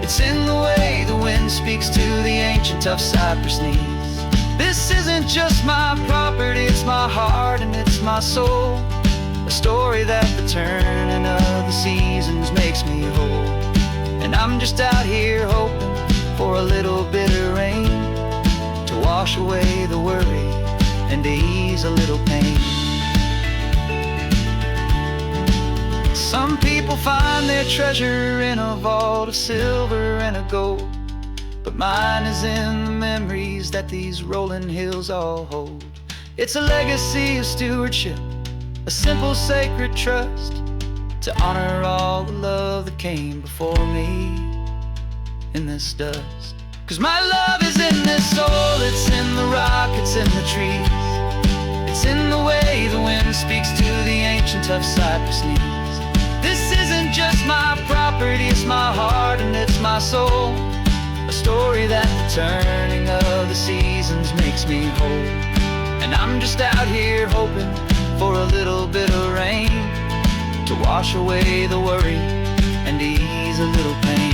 It's in the way the wind speaks to the ancient tough cypress knees. This isn't just my property, it's my heart and it's my soul. A story that the turning of the seasons makes me whole. And I'm just out here hoping for a little bit of rain to wash away the worry and to ease a little pain. Some people find their treasure in a vault of silver and of gold, but mine is in the memories that these rolling hills all hold. It's a legacy of stewardship, a simple sacred trust to honor all the love that came before me in this dust. 'Cause my love is in this soul, it's in the rock, it's in the trees. It's in the way the wind speaks to the ancient tough cypress knees. This isn't just my property, it's my heart and it's my soul. A story that the turning of the seasons makes me whole. And I'm just out here hoping for a little bit of rain to wash away the worry and ease a little pain.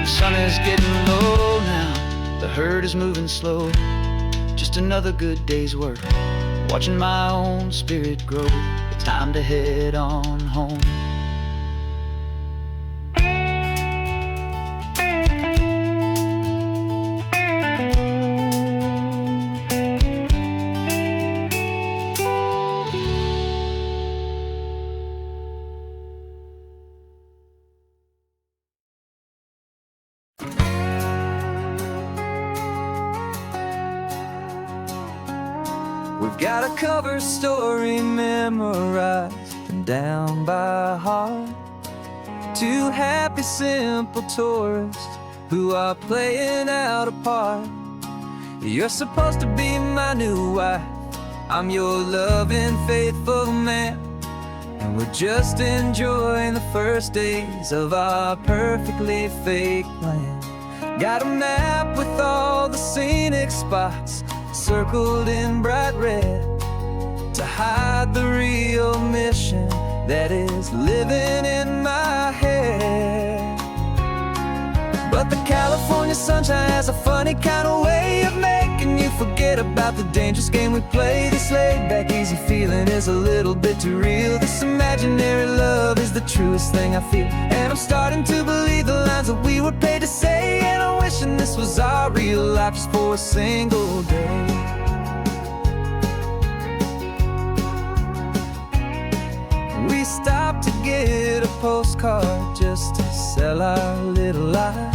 The sun is getting low now, the herd is moving slow. Just another good day's work, watching my own spirit grow. Time to head on home. We've got a cover story memorized and down by heart. Two happy, simple tourists who are playing out a part. You're supposed to be my new wife, I'm your loving, faithful man. And we're just enjoying the first days of our perfectly fake plan. Got a map with all the scenic spots circled in bright red to hide the real mission that is living in my head. But the California sunshine has a funny kind of way of making you forget about the dangerous game we play. This laid-back, easy feeling is a little bit too real. This imaginary love is the truest thing I feel. And I'm starting to believe the lines that we were paid to say. And I'm wishing this was our real life just for a single day. We stopped to get a postcard just to sell our little lie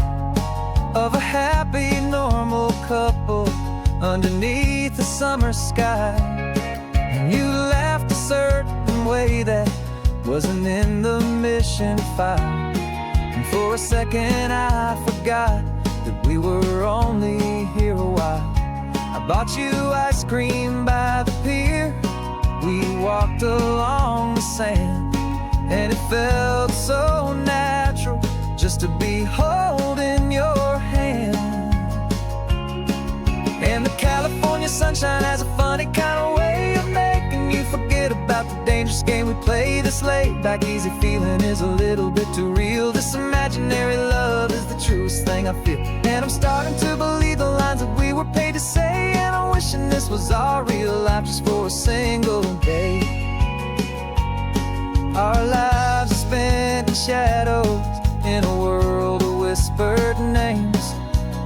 of a happy, normal couple underneath the summer sky. And you laughed a certain way that wasn't in the mission file. And for a second I forgot that we were only here a while. I bought you ice cream by the pier. We walked along the sand, and it felt so natural just to be holding your hand. And the California sunshine has a funny kind of way of making you forget about the dangerous game we play. This laid-back, easy feeling is a little bit too real. This imaginary love is the truest thing I feel. And I'm starting to believe the lines that we were paid to say. And I'm wishing this was our real life just for a single day. Our lives are spent in shadows, in a world of whispered names,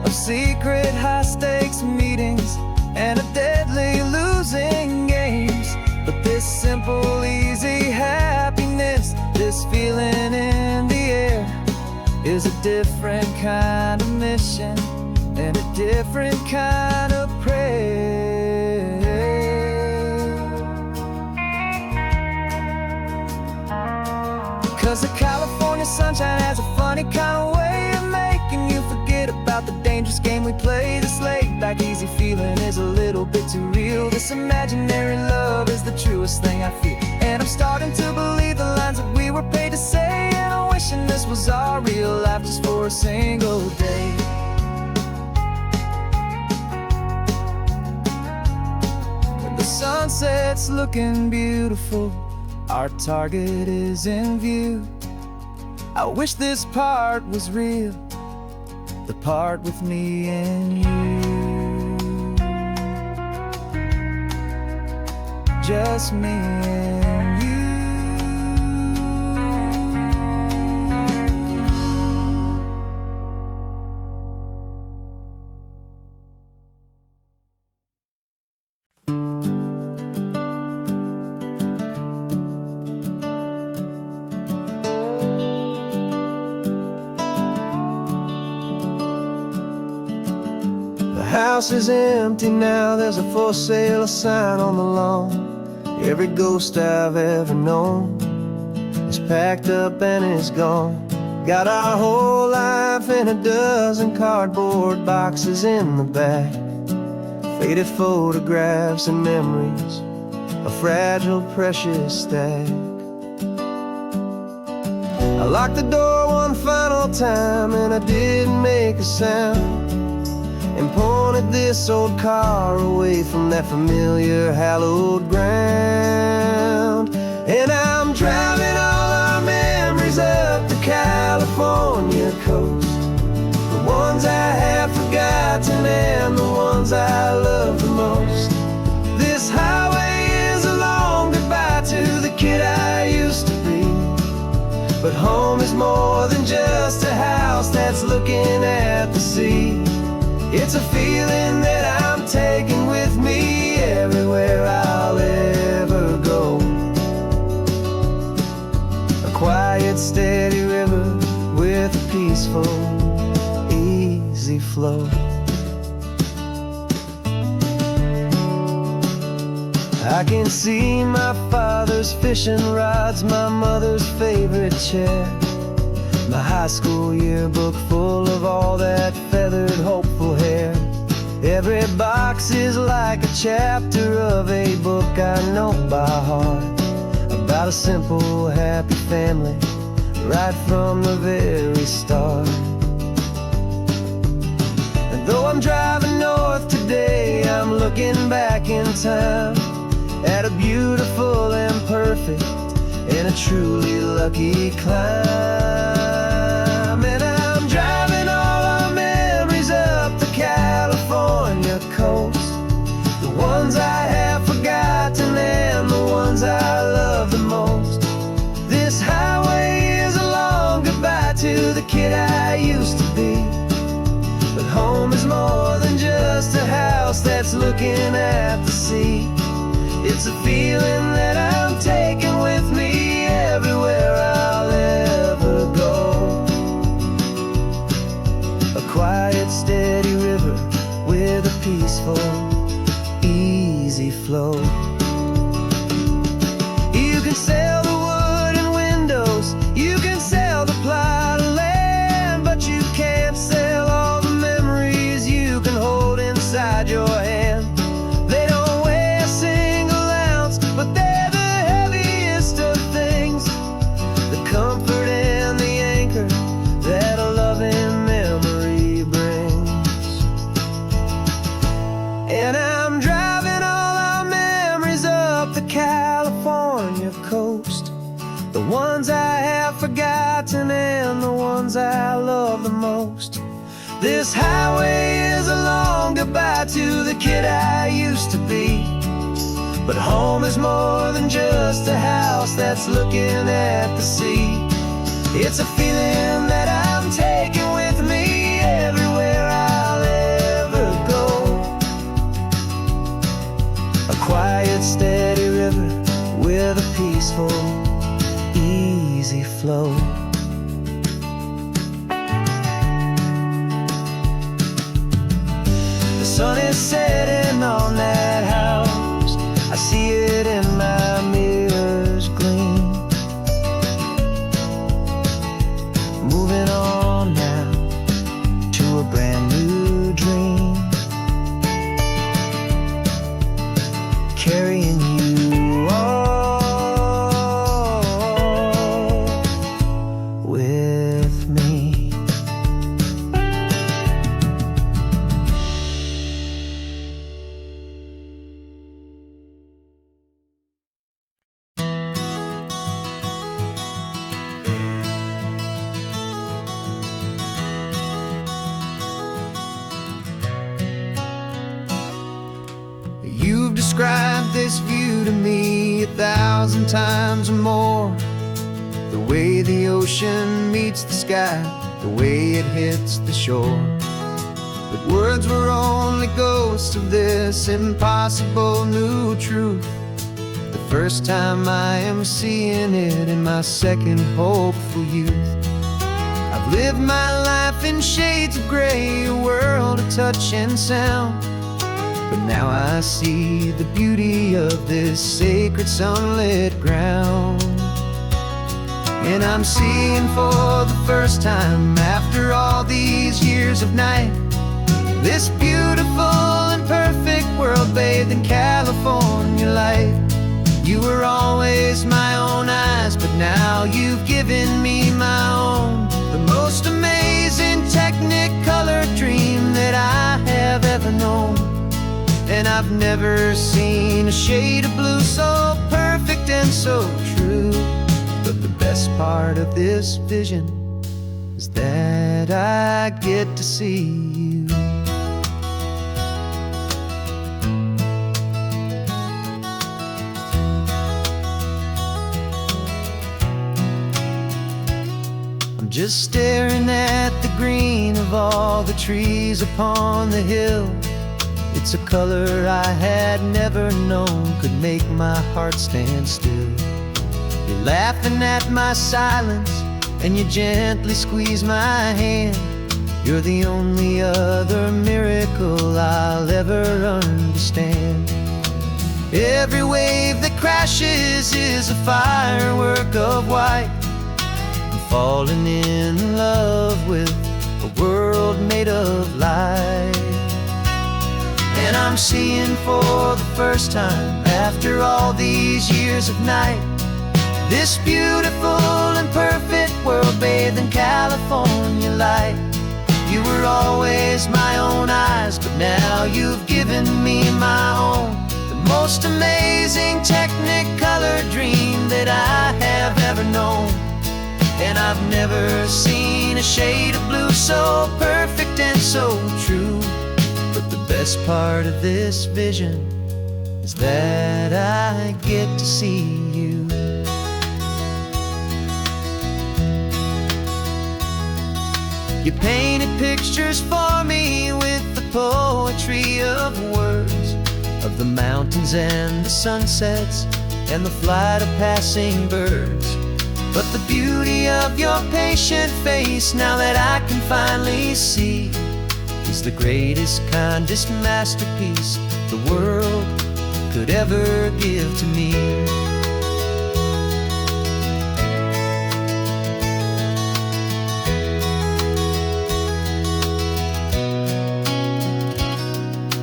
of secret high-stakes meetings and of deadly losing games. But this simple, easy happiness, this feeling in the air, is a different kind of mission and a different kind of prayer. 'Cause the California sunshine has a funny kind of way of making you forget about the dangerous game we play. This laid-back, easy feeling is a little bit too real. This imaginary love is the truest thing I feel. And I'm starting to believe the lines that we were paid to say. And I'm wishing this was our real life just for a single day. When the sunset's looking beautiful, our target is in view. I wish this part was real, the part with me and you. Just me and you. house is empty now, there's a for sale sign on the lawn. Every ghost I've ever known is packed up and is gone. Got our whole life in a dozen cardboard boxes in the back. Faded photographs and memories, a fragile, precious stack. I locked the door one final time and I didn't make a sound, and pointed this old car away from that familiar hallowed ground. And I'm driving all our memories up the California coast, the ones I have forgotten and the ones I love the most. This highway is a long goodbye to the kid I used to be, but home is more than just a house that's looking at the sea. It's a feeling that I'm taking with me everywhere I'll ever go. A quiet, steady river with a peaceful, easy flow. I can see my father's fishing rods, my mother's favorite chair, my high school yearbook full of all that feathered, hopeful hair. Every box is like a chapter of a book I know by heart, about a simple, happy family right from the very start. And though I'm driving north today, I'm looking back in time at a beautiful and perfect and a truly lucky climb. And I'm driving all our memories up the California coast, the ones I have forgotten and the ones I love the most. This highway is a long goodbye to the kid I used to be, but home is more than just a house that's looking at the sea. It's a feeling that I'm taking with me everywhere I'll ever go. A quiet, steady river with a peaceful, easy flow. You can sail the wooden windows, you can sail the plot of land, but you can't sail all the memories you can hold inside your hand. They don't weigh a single ounce, but they're the heaviest of things, the comfort and the anchor that a loving memory brings. And I'm driving all our memories up the California coast, the ones I have forgotten and the ones I love the most. This highway is a long goodbye to the kid I used to be, but home is more than just a house that's looking at the sea. It's a feeling that I'm taking with me everywhere I'll ever go. A quiet, steady river with a peaceful, easy flow. The sun is setting on that house, I see it in my mirror's gleam. Moving on now to a brand new dream, carrying you all with me. You've described this view to me 1,000 times or more, the way the ocean meets the sky, the way it hits the shore. But words were only ghosts of this impossible new truth. The first time I am seeing it in my second hopeful youth. I've I've lived my life in shades of gray, a world of touch and sound. But now I see the beauty of this sacred sunlit ground. And I'm seeing for the first time, after all these years of night, this beautiful and perfect world bathed in California light. You were always my own eyes, but now you've given me my own. The most amazing technicolor dream that I have ever known. And I've never seen a shade of blue so perfect and so true. But the best part of this vision is that I get to see you. I'm just staring at the green of all the trees upon the hill. It's a color I had never known could make my heart stand still. You're laughing at my silence, and you gently squeeze my hand. You're the only other miracle I'll ever understand. Every wave that crashes is a firework of white. I'm falling in love with a world made of light. And I'm seeing for the first time, after all these years of night, this beautiful and perfect world bathed in California light. You were always my own eyes, but now you've given me my own. The most amazing technicolor dream that I have ever known. And I've never seen a shade of blue so perfect and so true. But the best part of this vision is that I get to see you. You painted pictures for me with the poetry of words, of the mountains and the sunsets and the flight of passing birds. But the beauty of your patient face, now that I can finally see, is the greatest, kindest masterpiece the world could ever give to me.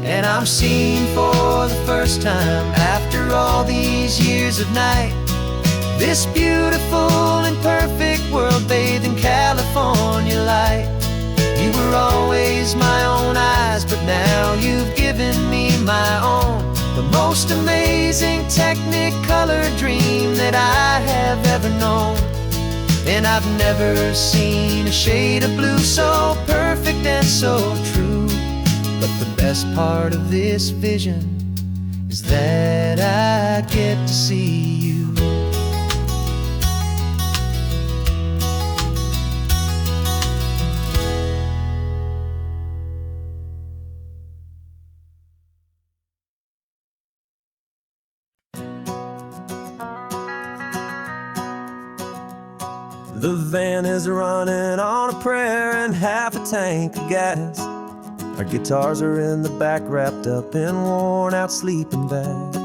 And I'm seeing for the first time, after all these years of night, this beautiful and perfect world bathed in California light. You were always my own eyes, but now you've given me my own. The most amazing technicolor dream that I have ever known. And I've never seen a shade of blue so perfect and so true. But the best part of this vision is that I get to see you. The van is running on a prayer and half a tank of gas. Our guitars are in the back, wrapped up in worn-out sleeping bags.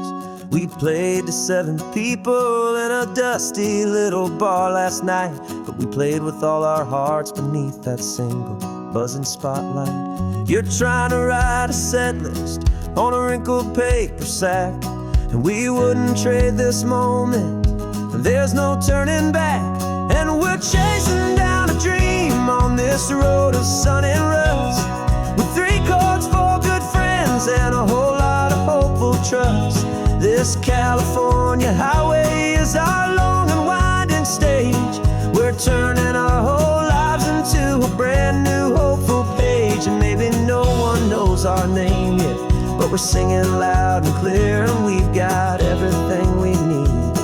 We played to 7 people in a dusty little bar last night, but we played with all our hearts beneath that single buzzing spotlight. You're trying to write a set list on a wrinkled paper sack, and we wouldn't trade this moment. There's no turning back, and we're chasing down a dream on this road of sun and rust, with 3 chords, 4 good friends, and a whole lot of hopeful trust. This California highway is our long and winding stage. We're turning our whole lives into a brand new hopeful page. And maybe no one knows our name yet, but we're singing loud and clear, and we've got everything we need,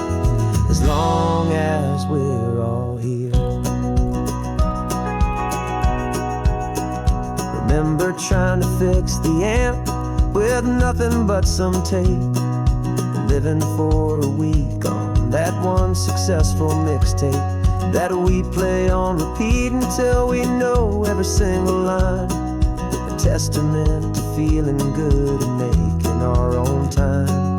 as long as we're all here. Remember trying to fix the amp with nothing but some tape, living for a week on that one successful mixtape. that we play on repeat until we know every single line. A testament to feeling good and making our own time.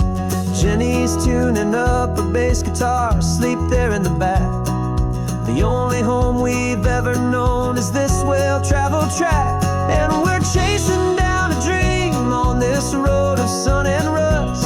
Jenny's tuning up her bass guitar, asleep there in the back. The only home we've ever known is this well-traveled track. And we're chasing down a dream on this road of sun and rust,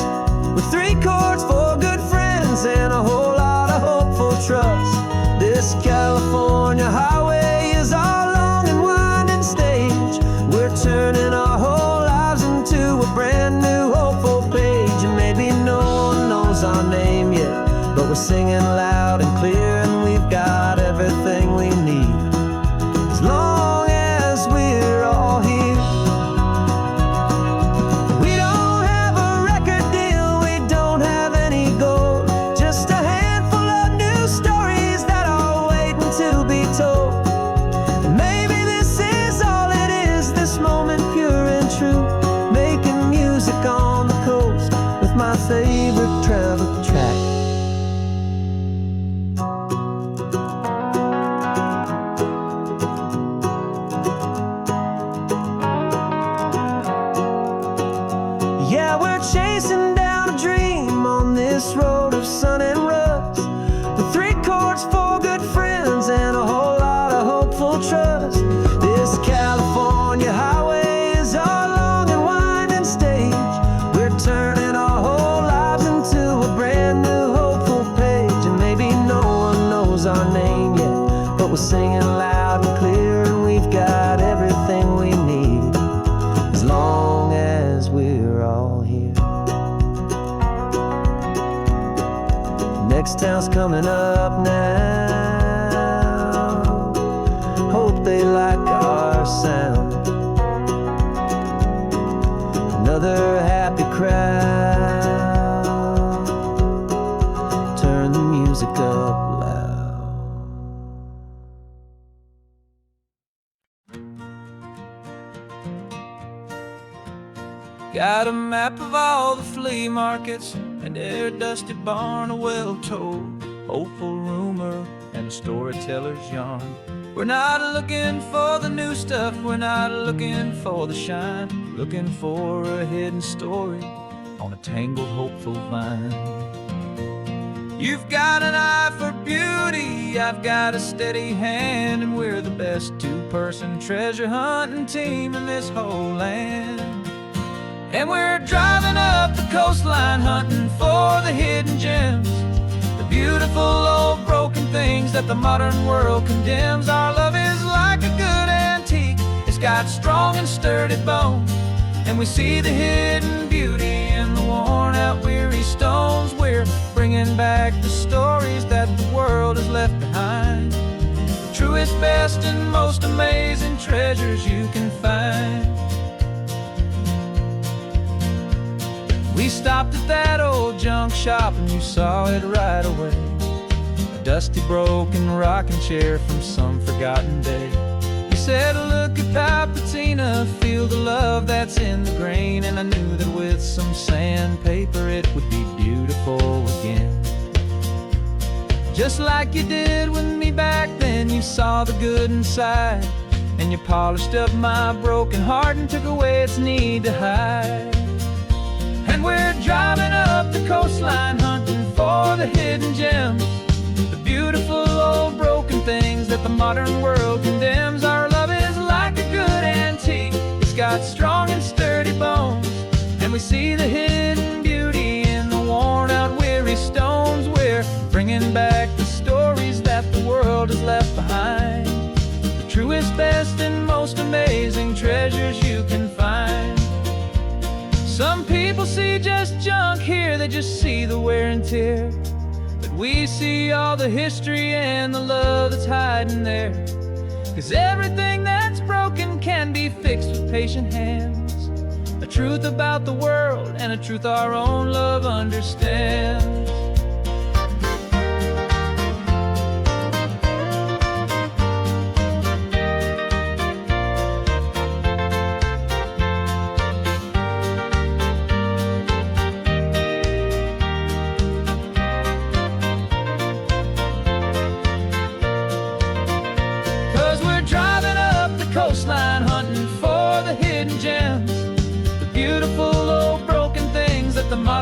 with 3 chords for good friends and a whole lot of hopeful trust. This California highway is our long and winding stage. We're turning our whole lives into a brand new hopeful page. And maybe no one knows our name yet, but we're singing loud and clear, and we've got everything we need, as long as we're all here. We don't have a record deal, we don't have any gold, just a handful of new stories that are waiting to be told. And maybe this is all it is, this moment pure and true, making music on the coast with my favorite travel track. Yeah, we're chasing down a dream on this road of sun and rust, with 3 chords for good friends and a whole lot of hopeful trust. This California highway is our long and winding stage. We're turning our whole lives into a brand new hopeful page. And maybe no one knows our name yet, but we're singing loud and clear, and we've got everything we need, as long as we're all here. Next town's coming up now, hope they like our sound. Another happy crowd, turn the music up loud. Got a map of all the flea markets and their dusty barn, a well-told hopeful rumor and a storyteller's yarn. We're not looking for the new stuff, we're not looking for the shine, looking for a hidden story on a tangled hopeful vine. You've got an eye for beauty, I've got a steady hand, and we're the best 2-person treasure hunting team in this whole land. And we're driving up the coastline hunting for the hidden gems, the beautiful old broken things that the modern world condemns. Our love is like a good antique, it's got strong and sturdy bones, and we see the hidden beauty in the worn out weary stones. We're bringing back the stories that the world has left behind, the truest, best, and most amazing treasures you can find. We stopped at that old junk shop and you saw it right away, a dusty broken rocking chair from some forgotten day. You said, look at Papatina, feel the love that's in the grain, and I knew that with some sandpaper it would be beautiful again. Just like you did with me back then, you saw the good inside, and you polished up my broken heart and took away its need to hide. And we're driving up the coastline hunting for the hidden gems, the beautiful old broken things that the modern world condemns. Our love is like a good antique, it's got strong and sturdy bones, and we see the hidden beauty in the worn out weary stones. We're bringing back the stories that the world has left behind, the truest, best, and most amazing treasures you can find. Some people see just junk here, they just see the wear and tear, but we see all the history and the love that's hiding there. 'Cause everything that's broken can be fixed with patient hands, a truth about the world and a truth our own love understands.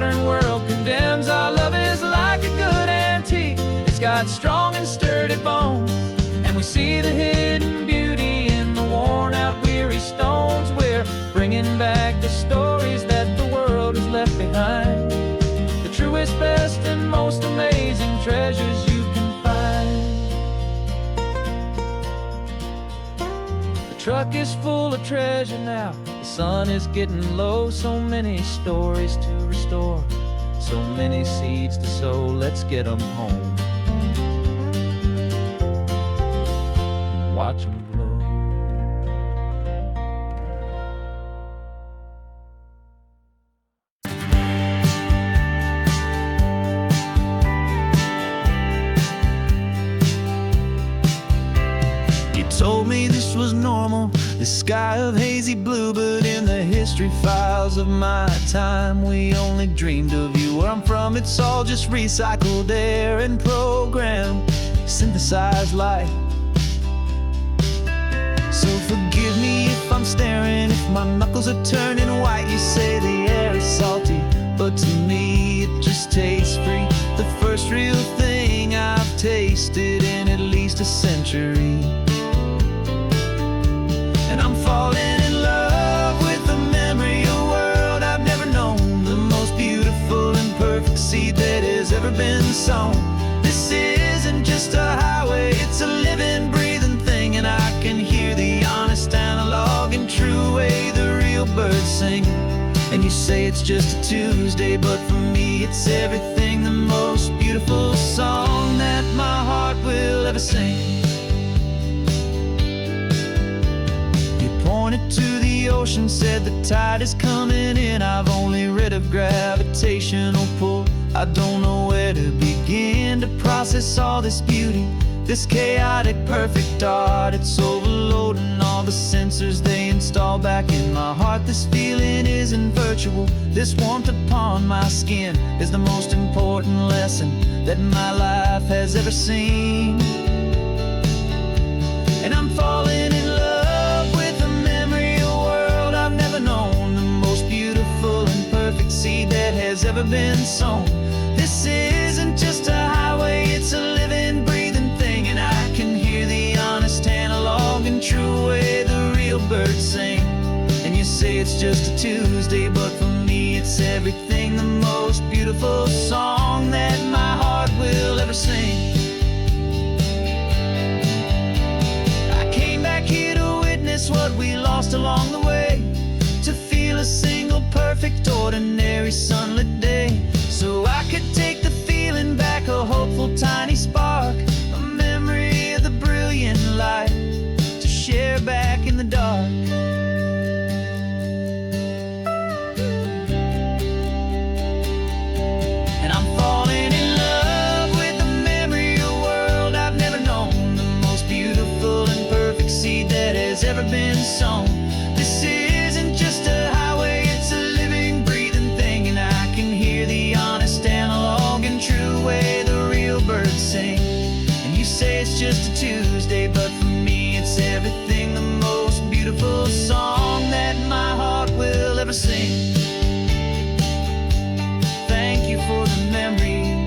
modern world condemns. Our love is like a good antique. It's got strong and sturdy bones, and we see the hidden beauty in the worn-out, weary stones. We're bringing back the stories that the world has left behind, the truest, best, and most amazing treasures you can find. The truck is full of treasure now. The sun is getting low. So many stories to restore, so many seeds to sow. Let's get them home, watch them blow. You told me this was normal, this sky of hazy blue, but in the history files of my time, we only dreamed of you. Where I'm from, it's all just recycled air and programmed, synthesized light. So forgive me if I'm staring, if my knuckles are turning white. You say the air is salty, but to me it just tastes free. The first real thing I've tasted in at least a century. And I'm falling in love with the memory of a world I've never known, the most beautiful and perfect seed that has ever been sown. This isn't just a highway, it's a living, breathing thing, and I can hear the honest, analog, and true way the real birds sing. And you say it's just a Tuesday, but for me it's everything, the most beautiful song that my heart will ever sing. You pointed to the ocean, said the tide is coming in. I've only read of gravitational pull. I don't know where to begin to process all this beauty, this chaotic, perfect art. It's overloading all the sensors they install back in my heart. This feeling isn't virtual. This warmth upon my skin is the most important lesson that my life has ever seen. And I'm falling in love with the memory of a world I've never known, the most beautiful and perfect seed that has ever been sown. This isn't just a highway, it's a living, breathing thing, and I can hear the honest, analog, and true way the real birds sing. And you say it's just a Tuesday, but for me it's everything, the most beautiful song that my heart will ever sing. I came back here to witness what we lost along the way, to feel a single, perfect, ordinary, sunlit day, so I could take the feeling back, a hopeful, tiny spark, a memory of the brilliant light, to share back in the dark. And I'm falling in love with the memory of a world I've never known, the most beautiful and perfect seed that has ever been sown. This isn't just a highway, it's a living, breathing thing, and I can hear the honest, analog, and true way the real birds sing. And you say it's just a Tuesday, but for me it's everything, the most beautiful song that my heart will ever sing. Thank you for the memory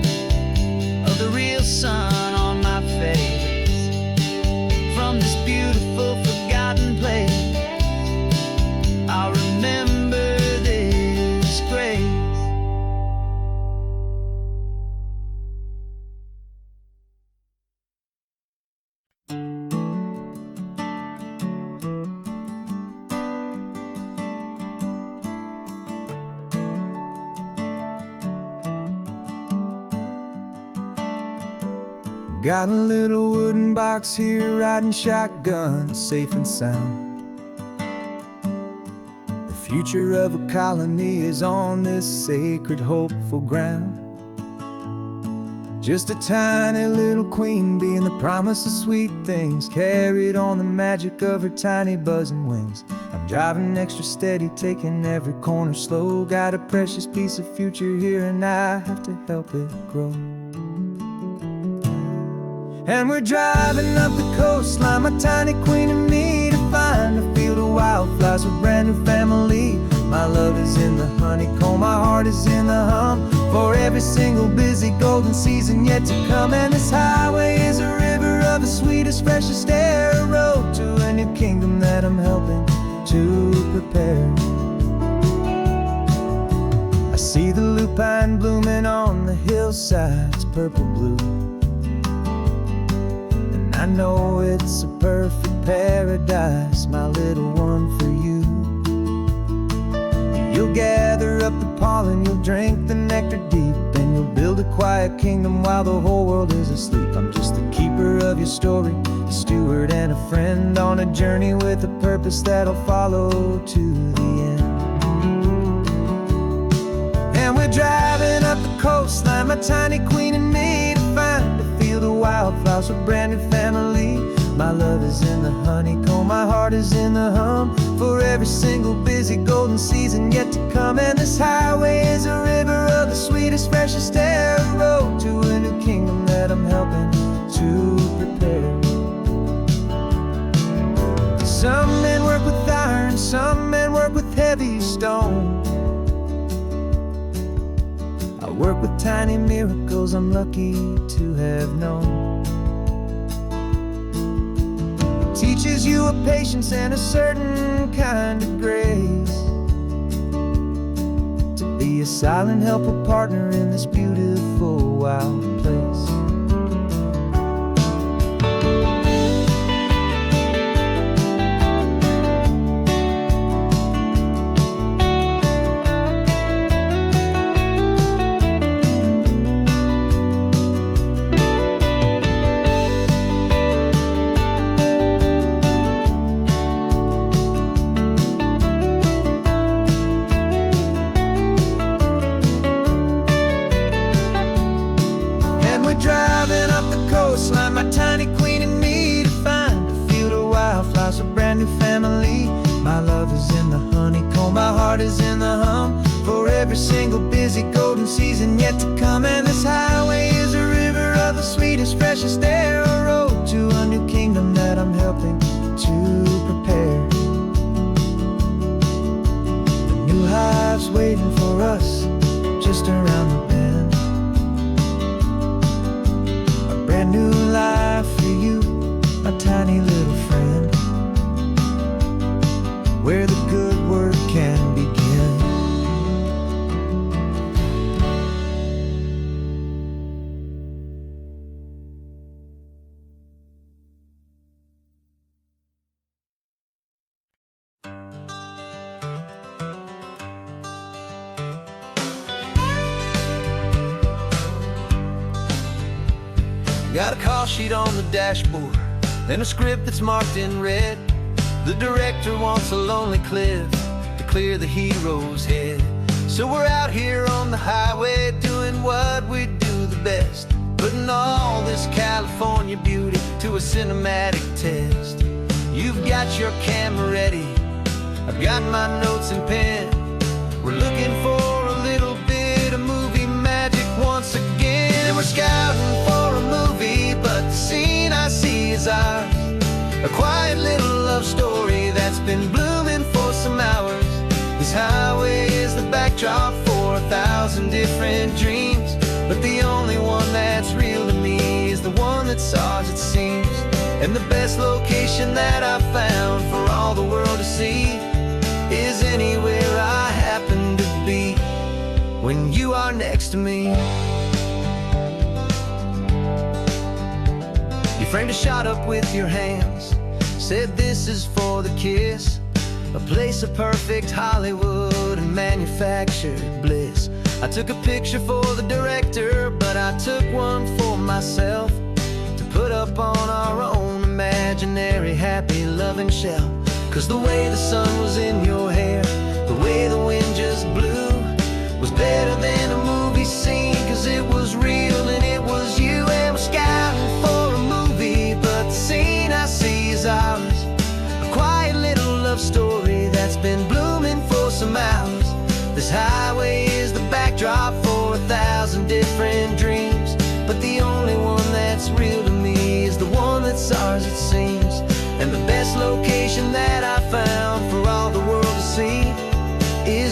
of the real sun on my face, from this beautiful, forgotten place. I'll remember this grace. Got a little wooden box here, riding shotgun, safe and sound. The future of a colony is on this sacred, hopeful ground. Just a tiny little queen bee, and the promise of sweet things carried on the magic of her tiny buzzing wings. I'm driving extra steady, taking every corner slow. Got a precious piece of future here, and I have to help it grow. And we're driving up the coastline, my tiny queen and me, to find a field of wildflowers with brand new family. My love is in the honeycomb, my heart is in the hum. For every single busy golden season yet to come. And this highway is a river of the sweetest, freshest air, a road to a new kingdom that I'm helping to prepare. I see the lupine blooming on the hillsides, purple blue, and I know it's a perfect paradise, my little one, for you. You'll gather up the pollen, you'll drink the nectar deep, and you'll build a quiet kingdom while the whole world is asleep. I'm just the keeper of your story, a steward and a friend on a journey with a purpose that'll follow to the end. And we're driving up the coastline, my tiny queen and me, to find a field of wildflowers with a brand new family. My love is in the honeycomb, my heart is in the hum. For every single busy golden season yet to come. And this highway is a river of the sweetest, freshest air, a road to a new kingdom that I'm helping to prepare. Some men work with iron, some men work with heavy stone. I work with tiny miracles I'm lucky to have known. Teaches you a patience and a certain kind of grace, to be a silent, helpful partner in this beautiful, wild place. Driving up the coastline, my tiny queen and me, to find a field of wildflowers, a brand new family. My love is in the honeycomb, my heart is in the hum. For every single busy golden season yet to come. And this highway is a river of the sweetest, freshest air, a road to a new kingdom that I'm helping to prepare. The new hive's waiting for us just around the bend. Brand new life for you, my tiny little friend, where the good work can begin. Got a call sheet on the dashboard and a script that's marked in red. The director wants a lonely cliff to clear the hero's head. So we're out here on the highway doing what we do the best, putting all this California beauty to a cinematic test. You've got your camera ready, I've got my notes and pen. We're looking for a little bit of movie magic once again. And we're scouting for a movie, but the scene I see is ours. A quiet little love story that's been blooming for some hours. This highway is the backdrop for 1,000 different dreams, but the only one that's real to me is the one that's ours, it seems. And the best location that I've found for all the world to see is anywhere I happen to be when you are next to me. You framed a shot up with your hands, said this is for the kiss, a place of perfect Hollywood and manufactured bliss. I took a picture for the director, but I took one for myself to put up on our own imaginary happy loving shelf. Cause the way the sun was in your hair, the way the wind just blew, was better than a movie scene, cause it was real and it was you. And we're scouting for a movie, but the scene I see is ours. A quiet little love story that's been blooming for some hours. This highway is the backdrop for 1,000 different dreams, but the only one that's real to me is the one that's ours, it seems. And the best location that I found for all the world to see is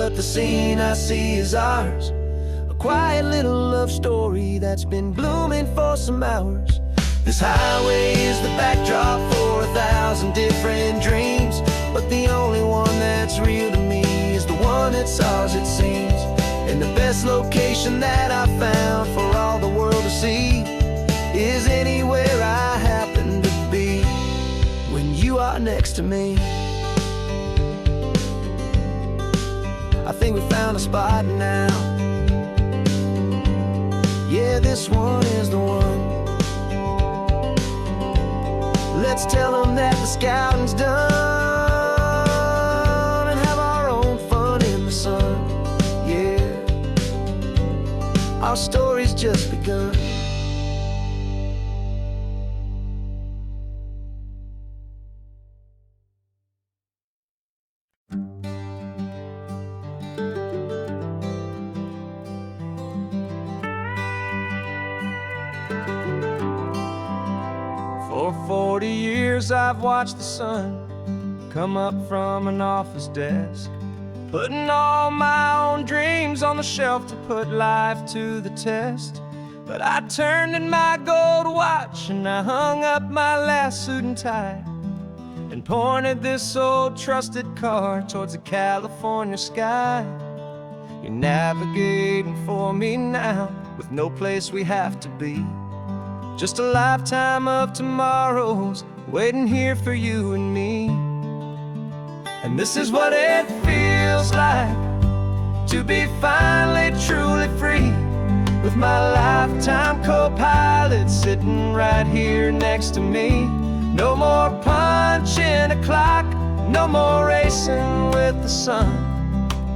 but the scene I see is ours. A quiet little love story that's been blooming for some hours. This highway is the backdrop for 1,000 different dreams, but the only one that's real to me is the one that's ours, it seems. And the best location that I found for all the world to see is anywhere I happen to be when you are next to me. I think we found a spot now. Yeah, this one is the one. Let's tell them that the scouting's done and have our own fun in the sun. Yeah, our story's just begun. For 40 years I've watched the sun come up from an office desk, putting all my own dreams on the shelf to put life to the test. But I turned in my gold watch and I hung up my last suit and tie and pointed this old trusted car towards the California sky. You're navigating for me now with no place we have to be. Just a lifetime of tomorrows waiting here for you and me. And this is what it feels like to be finally truly free, with my lifetime co-pilot sitting right here next to me. No more punching a clock, no more racing with the sun.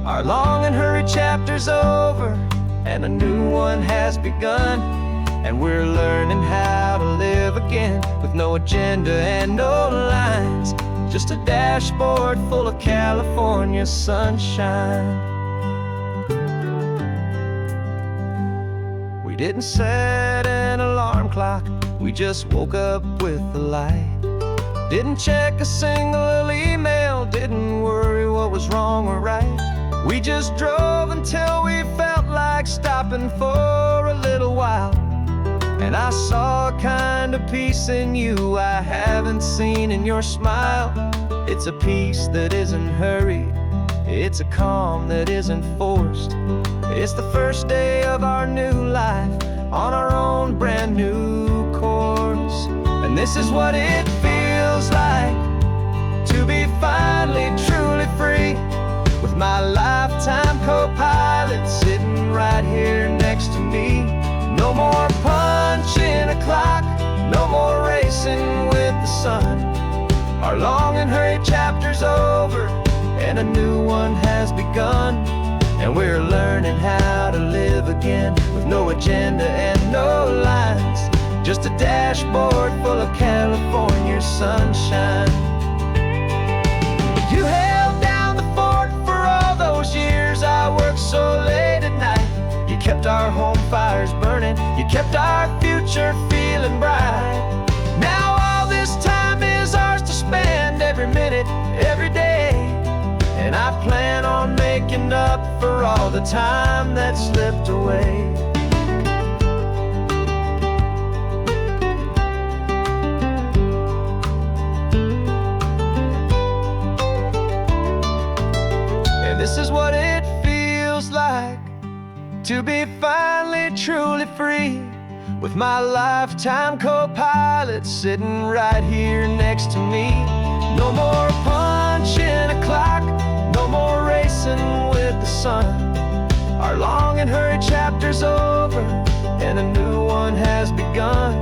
Our long and hurried chapter's over and a new one has begun. And we're learning how to live again with no agenda and no lines, just a dashboard full of California sunshine. We didn't set an alarm clock, we just woke up with the light. Didn't check a single email, didn't worry what was wrong or right. We just drove until we felt like stopping for a little while. And I saw a kind of peace in you I haven't seen in your smile. It's a peace that isn't hurried, it's a calm that isn't forced. It's the first day of our new life on our own brand new course. And this is what it feels like to be finally truly free, with my lifetime co-pilot sitting right here next to me. No more punching a clock, no more racing with the sun. Our long and hurried chapter's over and a new one has begun. And we're learning how to live again with no agenda and no lines, just a dashboard full of California sunshine. You held down the fort for all those years I worked so late at night. You kept our home fires burning, you kept our future feeling bright. Now all this time is ours to spend, every minute, every day. And I plan on making up for all the time that slipped away. And this is what it feels like to be finally truly free, with my lifetime co-pilot sitting right here next to me. No more punching a clock, no more racing with the sun. Our long and hurried chapter's over and a new one has begun.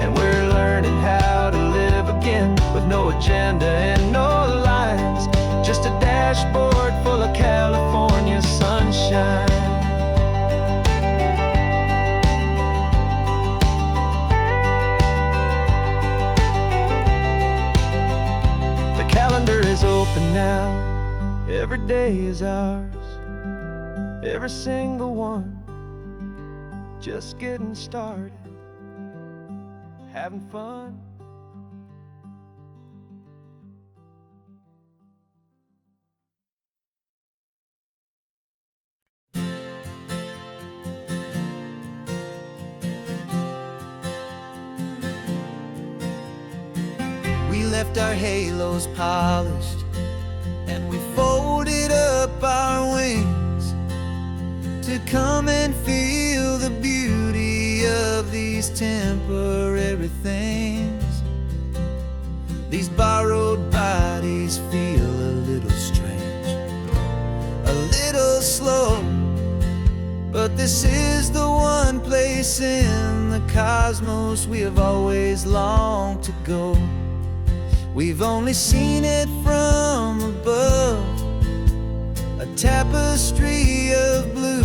And we're learning how to live again with no agenda and no lines, just a dashboard full of California sunshine. Calendar is open now, every day is ours, every single one, just getting started, having fun. left our halos polished, and we folded up our wings to come and feel the beauty of these temporary things. These borrowed bodies feel a little strange, a little slow, but this is the one place in the cosmos we have always longed to go. We've only seen it from above, a tapestry of blue,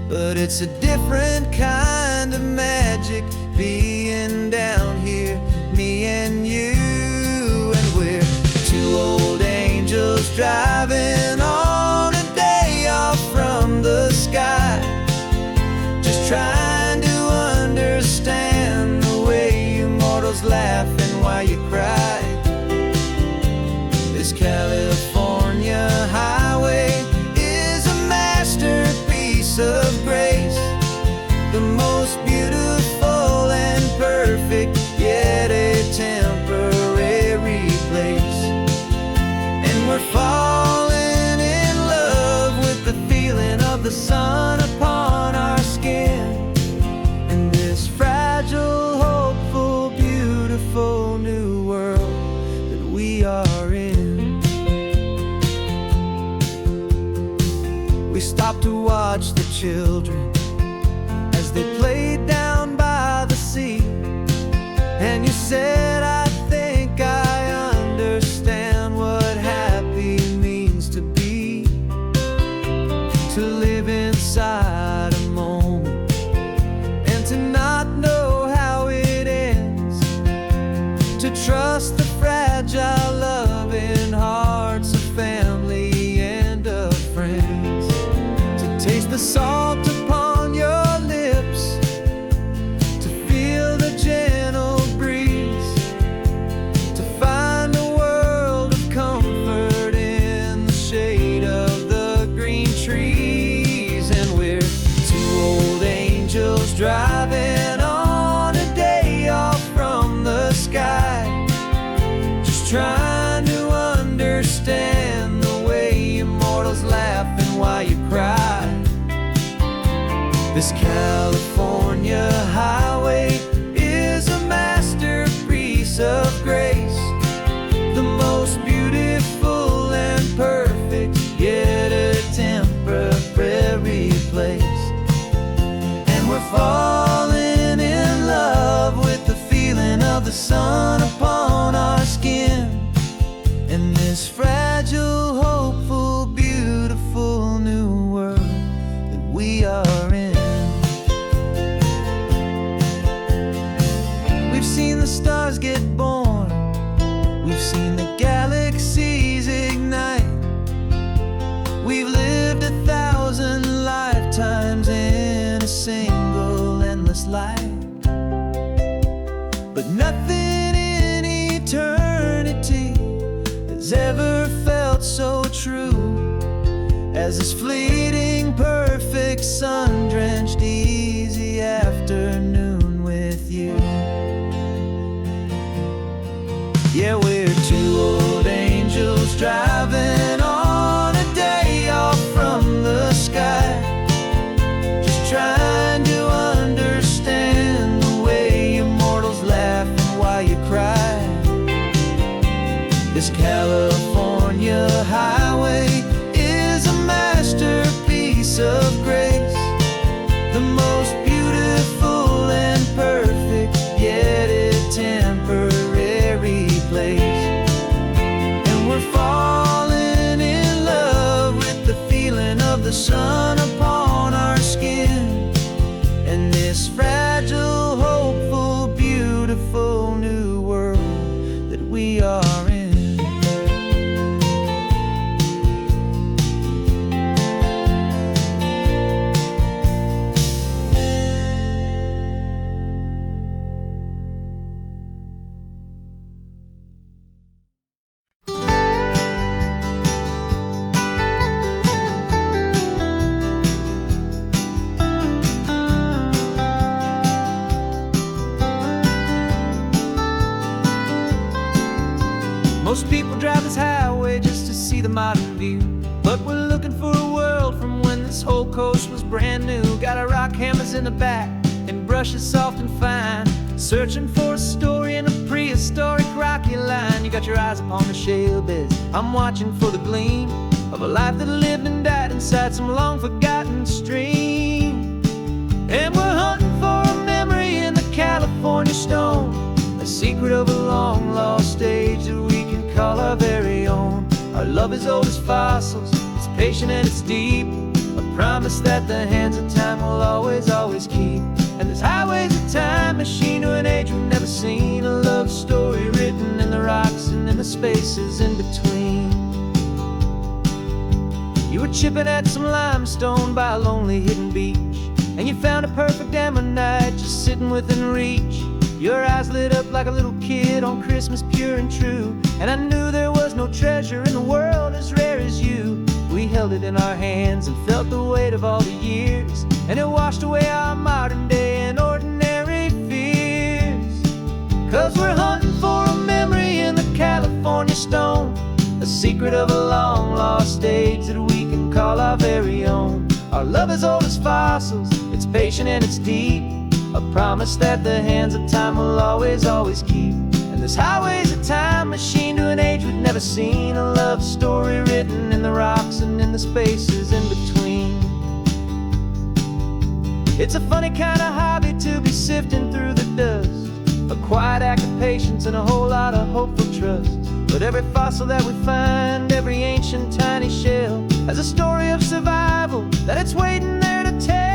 but it's a different kind of magic being down here, me and you. And we're two old angels driving on a day off from the sky, just trying to understand the way you mortals laugh and why you cry. This California highway is a masterpiece of grace, the most beautiful and perfect, yet a temporary place. And we're falling in love with the feeling of the sun upon our skin, in this fragile, hopeful, beautiful new world that we are in. We stopped to watch the children as they played down by the sea, and you said, I think I understand what happy means to be, to live inside a moment and to not know how it ends, to trust the fragile loving hearts of family and of friends, to taste the salt upon your lips, to feel the gentle breeze, to find a world of comfort in the shade of the green trees. And we're two old angels driving on a day off from the sky, just trying to understand the way immortals laugh and why you cry. This California highway is a masterpiece of grace, the most beautiful and perfect, yet a temporary place. And we're falling in love with the feeling of the sun upon our skin, in this fragile, hopeful, beautiful new world that we are in. We've seen the stars get born, we've seen the galaxies ignite, we've lived 1,000 lifetimes in a single endless life, but nothing in eternity has ever felt so true as this fleeting, perfect, sun-drenched, easy afternoon with you. Yeah, we're two old angels driving on a day off from the sky, just trying to understand the way immortals laugh and why you cry. This California highway is a masterpiece of grace, the most beautiful and perfect, yet a temporary place. Most people drive this highway just to see the modern view, but we're looking for a world from when this whole coast was brand new. Got our rock hammers in the back and brushes soft and fine, searching for a story in a prehistoric rocky line. You got your eyes upon the shale beds, I'm watching for the gleam of a life that lived and died inside some long forgotten stream. And we're hunting for a memory in the California stone, a secret of a long lost age that we can call our very own. Our love is old as fossils, it's patient and it's deep, a promise that the hands of time will always, always keep. And this highway's a time machine to an age we've never seen, a love story written in the rocks and in the spaces in between. You were chipping at some limestone by a lonely hidden beach, and you found a perfect ammonite just sitting within reach. Your eyes lit up like a little kid on Christmas, pure and true, and I knew there was no treasure in the world as rare as you. We held it in our hands and felt the weight of all the years, and it washed away our modern day and ordinary fears. 'Cause we're hunting for a memory in the California stone, a secret of a long lost age that we can call our very own. Our love is old as fossils, it's patient and it's deep, a promise that the hands of time will always, always keep. And this highway's a time machine to an age we've never seen, a love story written in the rocks and in the spaces in between. It's a funny kind of hobby to be sifting through the dust, a quiet act of patience and a whole lot of hopeful trust. But every fossil that we find, every ancient tiny shell, has a story of survival that it's waiting there to tell.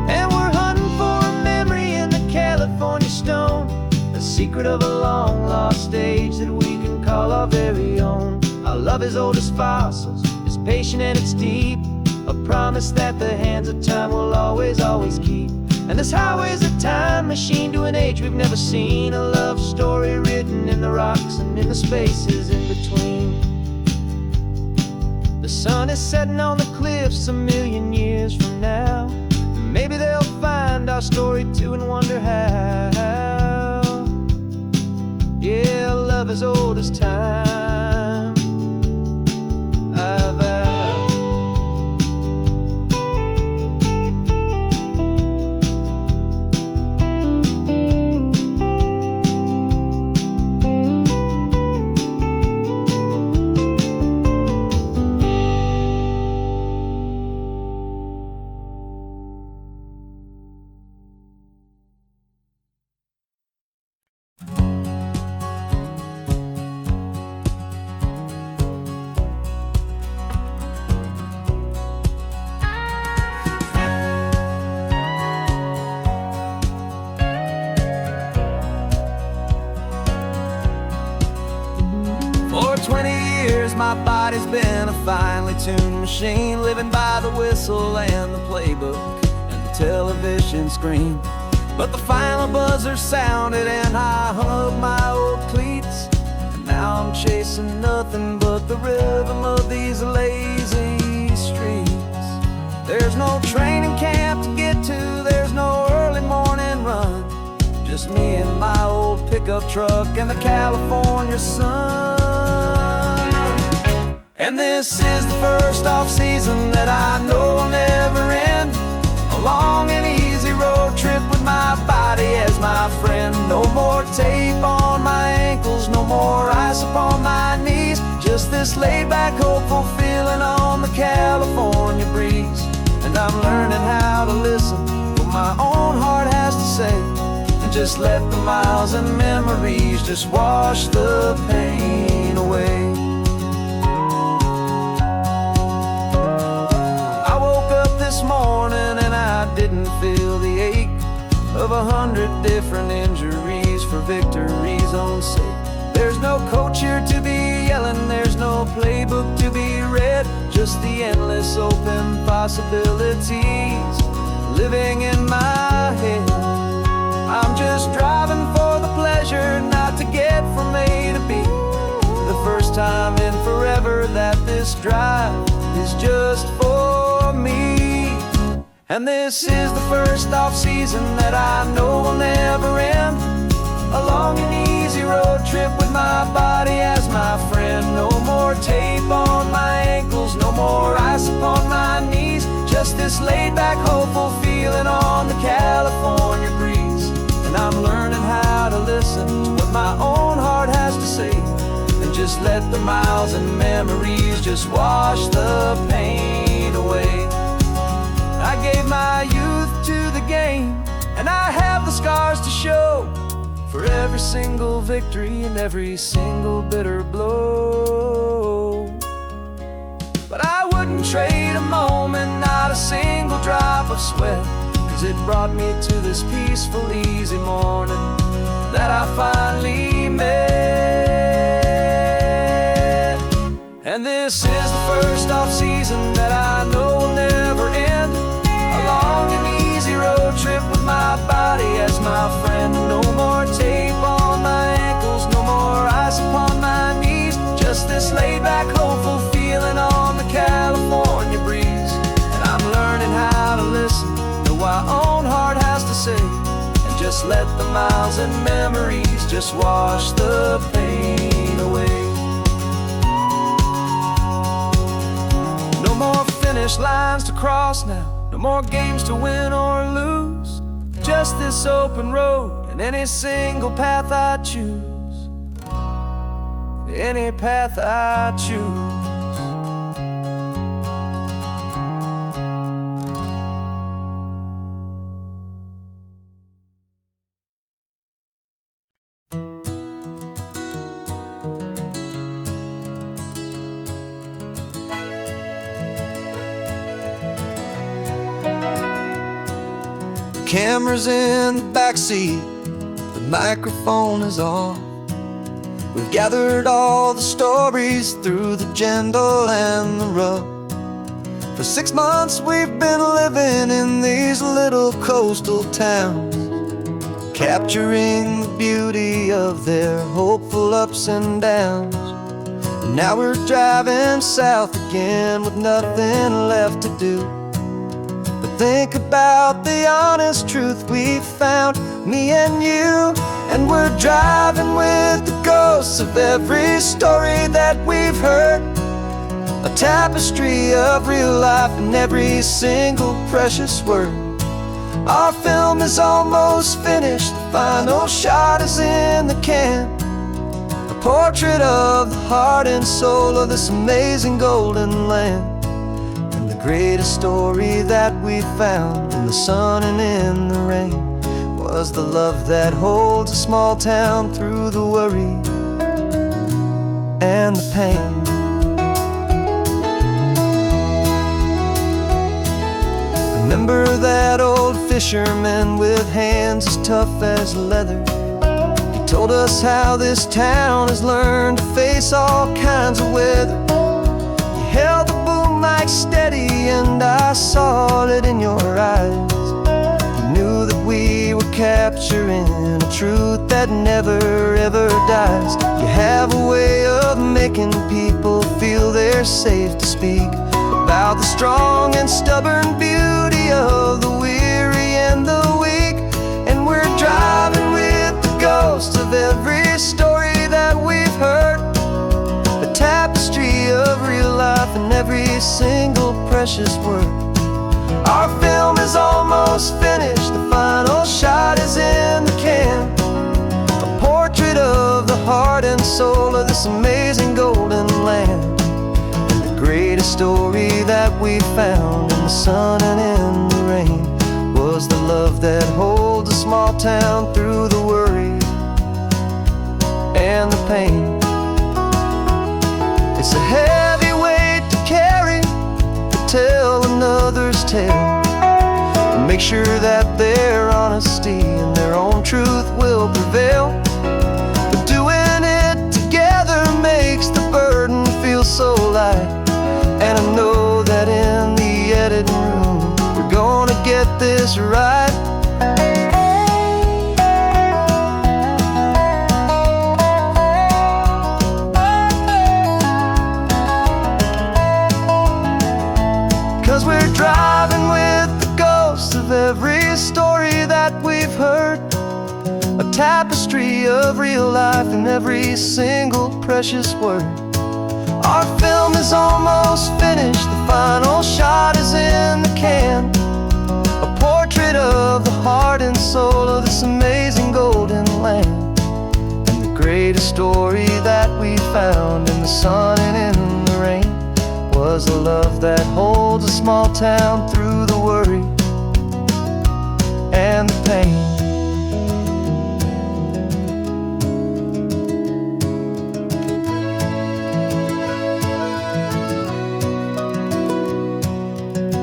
And we're hunting for a memory in the California stone, a secret of a long lost age that we can call our very own. Our love is old as fossils, it's patient and it's deep, a promise that the hands of time will always, always keep. And this highway's a time machine to an age we've never seen, a love story written in the rocks and in the spaces in between. The sun is setting on the cliffs a million years from now, maybe they'll find our story too and wonder how. Yeah, love is old as time, I vow. For 20 years my body's been a finely tuned machine, living by the whistle and the playbook and the television screen. But the final buzzer sounded and I hung up my old cleats, and now I'm chasing nothing but the rhythm of these lazy streets. There's no training camp to get to, there's no early morning run, just me and my old pickup truck and the California sun. And this is the first off-season that I know will never end, a long and easy road trip with my body as my friend. No more tape on my ankles, no more ice upon my knees, just this laid-back, hopeful feeling on the California breeze. And I'm learning how to listen what my own heart has to say, and just let the miles and memories just wash the pain away. I woke up this morning and I didn't feel the ache of 100 different injuries for victory's own sake. There's no coach here to be yelling, there's no playbook to be read, just the endless open possibilities living in my head. I'm just driving for the pleasure, not to get from A to B. The first time and forever that this drive is just for me. And this is the first off-season that I know will never end. A long and easy road trip with my body as my friend. No more tape on my ankles, no more ice upon my knees. Just this laid-back, hopeful feeling on the California breeze. And I'm learning how to listen to what my own heart has to say, and just let the miles and memories just wash the pain away. I gave my youth to the game, and I have the scars to show for every single victory and every single bitter blow. But I wouldn't trade a moment, not a single drop of sweat, 'cause it brought me to this peaceful, easy morning that I finally met. And this is the first off-season that I know will never end. A long and easy road trip with my body as my friend. No more tape on my ankles, no more ice upon my knees. Just this laid-back, hopeful feeling on the California breeze. And I'm learning how to listen to what my own heart has to say, and just let the miles and memories just wash the pain away. No more finish lines to cross now, no more games to win or lose. Just this open road and any single path I choose. Any path I choose. Camera's in the backseat, the microphone is on. We've gathered all the stories through the gentle and the rough. For 6 months we've been living in these little coastal towns, capturing the beauty of their hopeful ups and downs. And now we're driving south again with nothing left to do. Think about the honest truth we've found, me and you. And we're driving with the ghosts of every story that we've heard, a tapestry of real life and every single precious word. Our film is almost finished, the final shot is in the can, a portrait of the heart and soul of this amazing golden land. Greatest story that we found in the sun and in the rain was the love that holds a small town through the worry and the pain. Remember that old fisherman with hands as tough as leather? He told us how this town has learned to face all kinds of weather. You held the boom mic steady and I saw it in your eyes. You knew that we were capturing a truth that never ever dies. You have a way of making people feel they're safe to speak about the strong and stubborn beauty of the weary and the weak. And we're driving with the ghosts of every story that we've heard, a tapestry of real life and every single precious word. Our film is almost finished, the final shot is in the can, a portrait of the heart and soul of this amazing golden land. And the greatest story that we found in the sun and in the rain was the love that holds a small town through the worry and the pain. It's a heavy weight to carry, to tell another's tale, and make sure that their honesty and their own truth will prevail. But doing it together makes the burden feel so light. And I know that in the editing room we're gonna get this right. real life in every single precious word. Our film is almost finished, the final shot is in the can. A portrait of the heart and soul of this amazing golden land. And the greatest story that we found in the sun and in the rain was a love that holds a small town through the worry and the pain.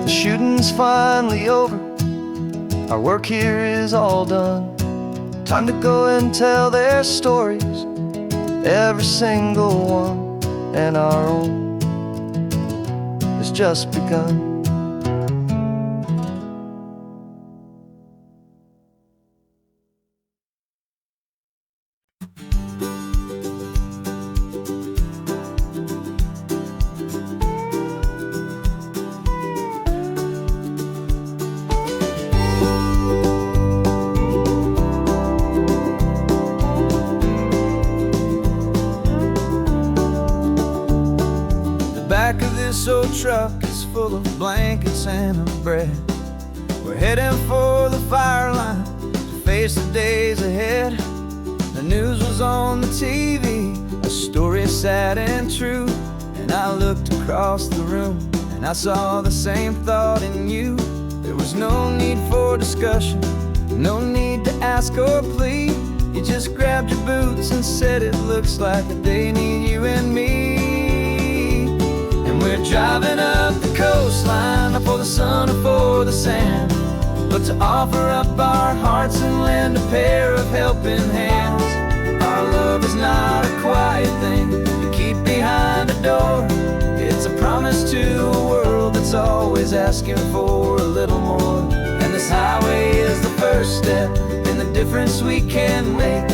The shooting's finally over, our work here is all done. Time to go and tell their stories, every single one, and our own has just begun. Back of this old truck is full of blankets and of bread. We're heading for the fire line to face the days ahead. The news was on the TV, a story sad and true. And I looked across the room and I saw the same thought in you. There was no need for discussion, no need to ask or plead. You just grabbed your boots and said it looks like they need you and me. We're driving up the coastline, not for the sun or for the sand, but to offer up our hearts and lend a pair of helping hands. Our love is not a quiet thing you keep behind a door. It's a promise to a world that's always asking for a little more. And this highway is the first step in the difference we can make,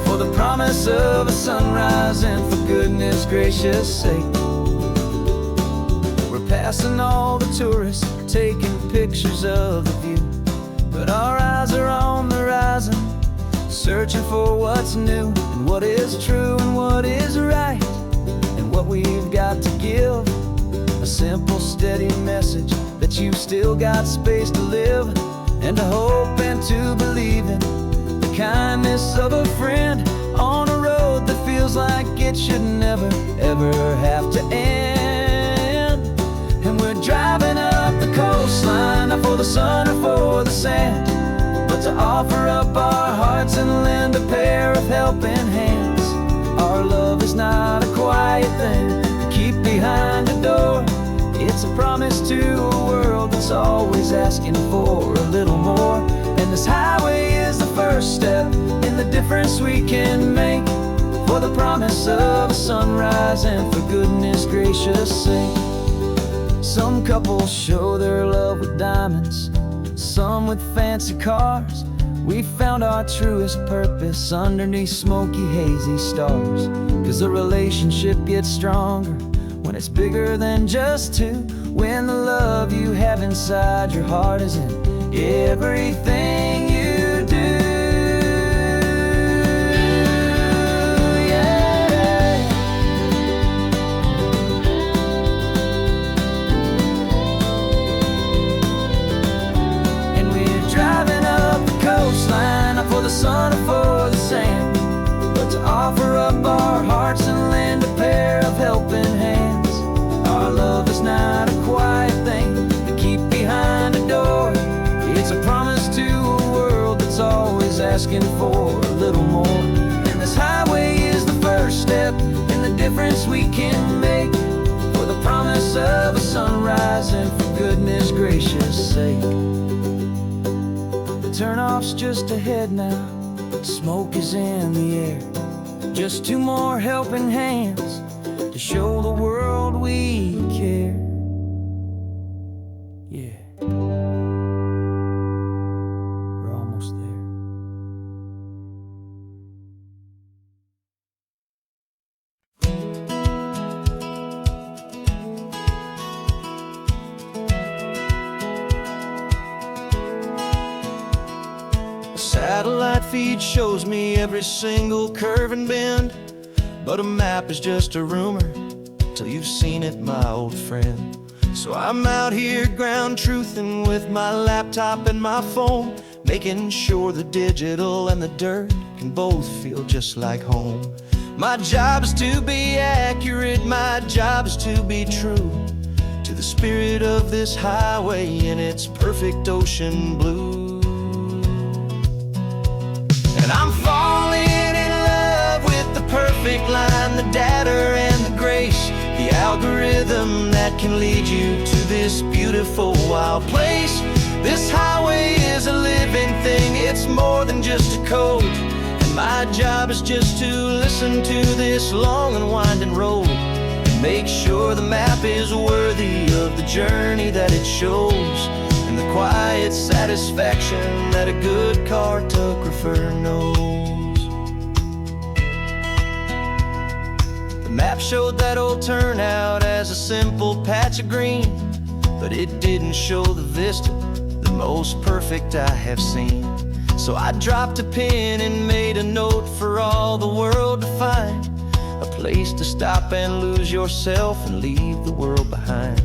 for the promise of a sunrise and for goodness gracious sake. Passing all the tourists, taking pictures of the view, but our eyes are on the horizon, searching for what's new and what is true and what is right, and what we've got to give. A simple, steady message that you've still got space to live, and to hope and to believe in the kindness of a friend on a road that feels like it should never, ever have to end. And we're driving up the coastline, not for the sun or for the sand, but to offer up our hearts and lend a pair of helping hands. Our love is not a quiet thing to keep behind a door. It's a promise to a world that's always asking for a little more. And this highway is the first step in the difference we can make, for the promise of a sunrise and for goodness gracious sake. Some couples show their love with diamonds, some with fancy cars. We found our truest purpose underneath smoky, hazy stars. 'Cause a relationship gets stronger when it's bigger than just two, when the love you have inside your heart is in everything you do. Not for the sun or for the sand, but to offer up our hearts and lend a pair of helping hands. Our love is not a quiet thing to keep behind a door. It's a promise to a world that's always asking for a little more. And this highway is the first step in the difference we can make, for the promise of a sunrise and for goodness gracious sake. Turnoff's just ahead now, smoke is in the air. Just two more helping hands to show the world we care. Yeah, we're almost there. Satellite feed shows me every single curve and bend, but a map is just a rumor till you've seen it, my old friend. So I'm out here ground truthing with my laptop and my phone, making sure the digital and the dirt can both feel just like home. My job is to be accurate, my job is to be true to the spirit of this highway in its perfect ocean blue. And I'm falling in love with the perfect line, the data and the grace, the algorithm that can lead you to this beautiful wild place. This highway is a living thing, it's more than just a code. And my job is just to listen to this long and winding road and make sure the map is worthy of the journey that it shows, and the quiet satisfaction that a good cartographer knows. The map showed that old turnout as a simple patch of green, but it didn't show the vista, the most perfect I have seen. So I dropped a pin and made a note for all the world to find, a place to stop and lose yourself and leave the world behind.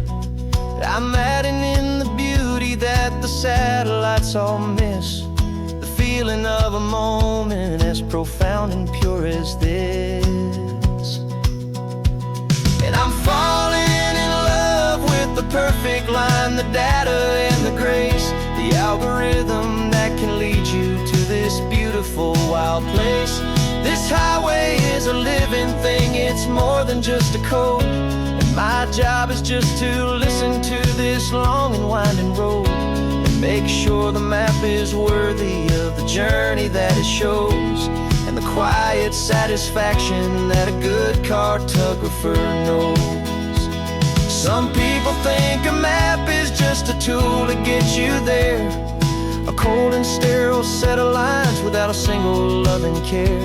I'm adding in the beauty that the satellites all miss, the feeling of a moment as profound and pure as this. And I'm falling in love with the perfect line, the data and the grace, the algorithm that can lead you to this beautiful wild place. This highway is a living thing, it's more than just a code. And my job is just to listen to this long and winding road and make sure the map is worthy of the journey that it shows, and the quiet satisfaction that a good cartographer knows. Some people think a map is just a tool to get you there, a cold and sterile set of lines without a single loving care.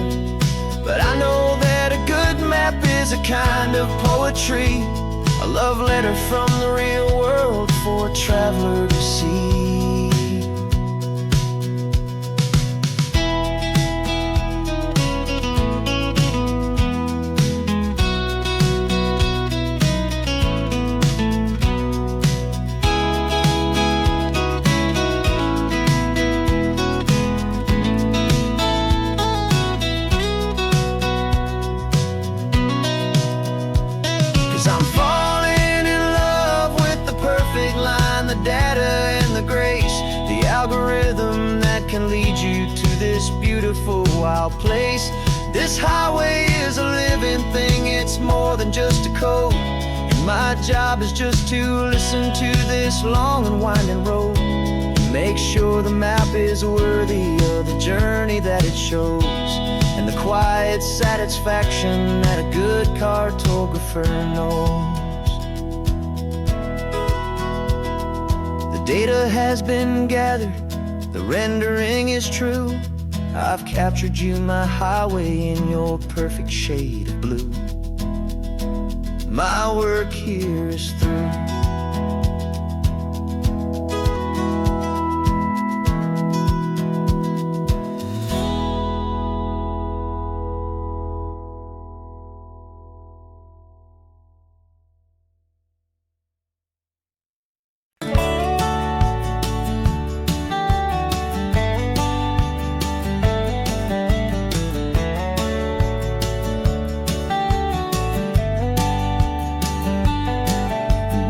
But I know that a good map is a kind of poetry, a love letter from the real world for a traveler to see. I'm falling in love with the perfect line, the data and the grace, the algorithm that can lead you to this beautiful wild place. This highway is a living thing, it's more than just a code. And my job is just to listen to this long and winding road and make sure the map is worthy of the journey that it shows, and the quiet satisfaction that a good cartographer knows. The data has been gathered, the rendering is true. I've captured you, my highway, in your perfect shade of blue. My work here is through.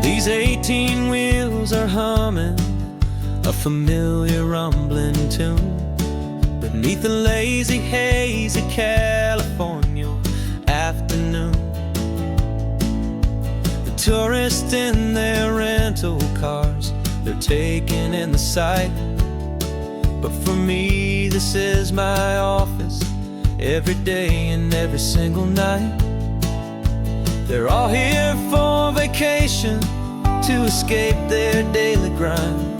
These 18 wheels are humming a familiar rumbling tune beneath the lazy haze of California afternoon. The tourists in their rental cars, they're taking in the sight, but for me this is my office every day and every single night. They're all here for vacation, to escape their daily grind,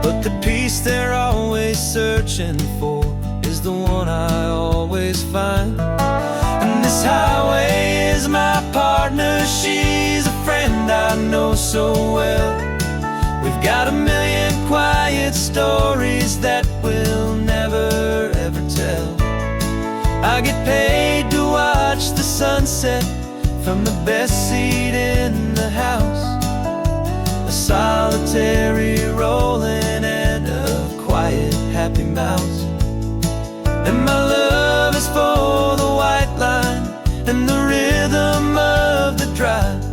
but the peace they're always searching for is the one I always find. And this highway is my partner, she's a friend I know so well. We've got a million quiet stories that we'll never ever tell. I get paid to watch the sunset from the best seat in the house. A solitary rolling and a quiet happy mouse. And my love is for the white line and the rhythm of the drive.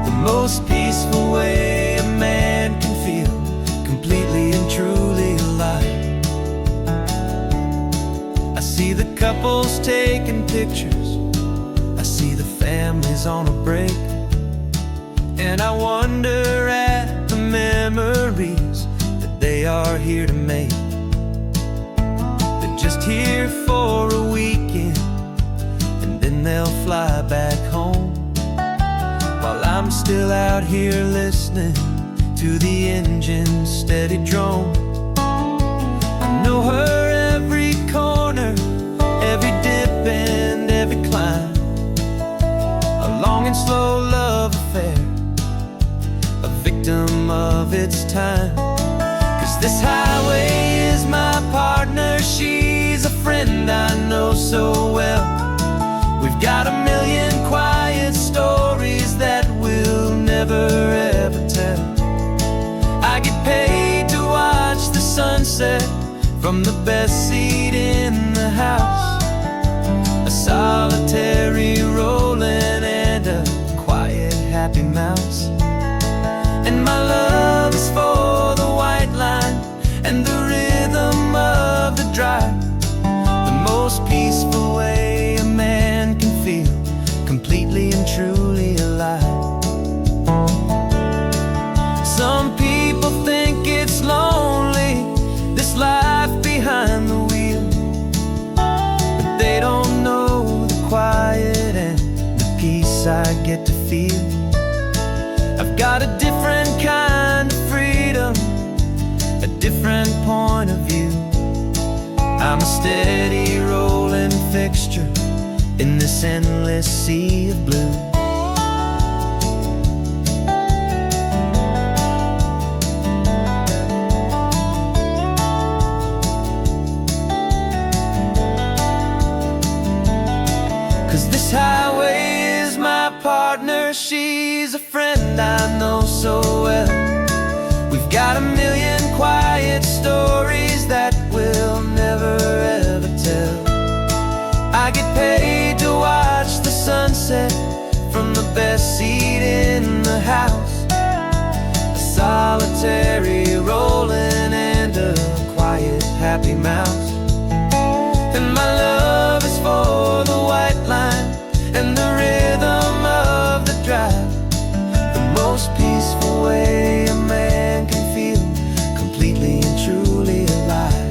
The most peaceful way a man can feel completely and truly alive. I see the couples taking pictures, I see the families on a break, and I wonder at the memories that they are here to make. They're just here for a weekend, and then they'll fly back home, while I'm still out here listening to the engine's steady drone. I know her every corner, every dip and every climb. A long and slow love affair, a victim of its time. 'Cause this highway is my partner, she's a friend I know so well. We've got a million quiet stories that we'll never ever tell. I get paid to watch the sunset from the best seat in the house. A solitary rolling and a quiet happy mouse. And my love is for the white line and the rhythm of the drive. The most peaceful way a man can feel completely and truly alive. Some people think it's lonely, this life behind the wheel, but they don't know the quiet and the peace I get to feel. I've got a different kind of freedom, a different point of view. I'm a steady rolling fixture in this endless sea of blue. 'Cause this highway is my partner, she's a friend I know so well. We've got a million quiet stories that we'll never ever tell. I get paid to watch the sunset from the best seat in the house. A solitary rolling and a quiet happy mouse. And my love is for the white line and the rhythm of the drive. The most peaceful way a man can feel completely and truly alive.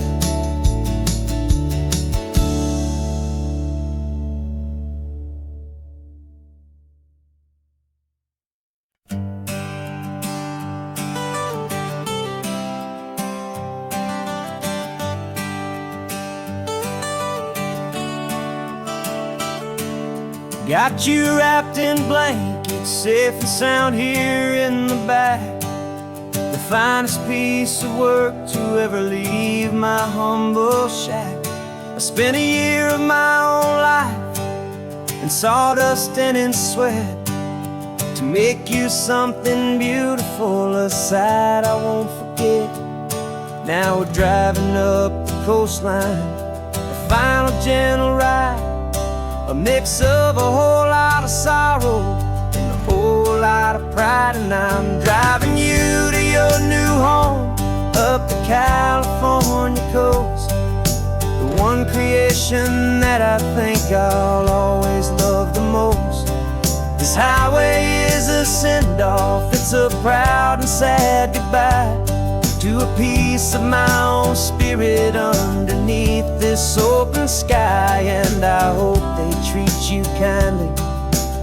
Got you wrapped in blankets, safe and sound here in the back. The finest piece of work to ever leave my humble shack. I spent a year of my own life in sawdust and in sweat to make you something beautiful, a sight I won't forget. Now we're driving up the coastline, a final gentle ride, a mix of a whole lot of sorrow and a whole lot of pride. And I'm driving you to your new home up the California coast, the one creation that I think I'll always love the most. This highway is a send-off, it's a proud and sad goodbye to a piece of my own spirit underneath this open sky. And I hope they treat you kindly,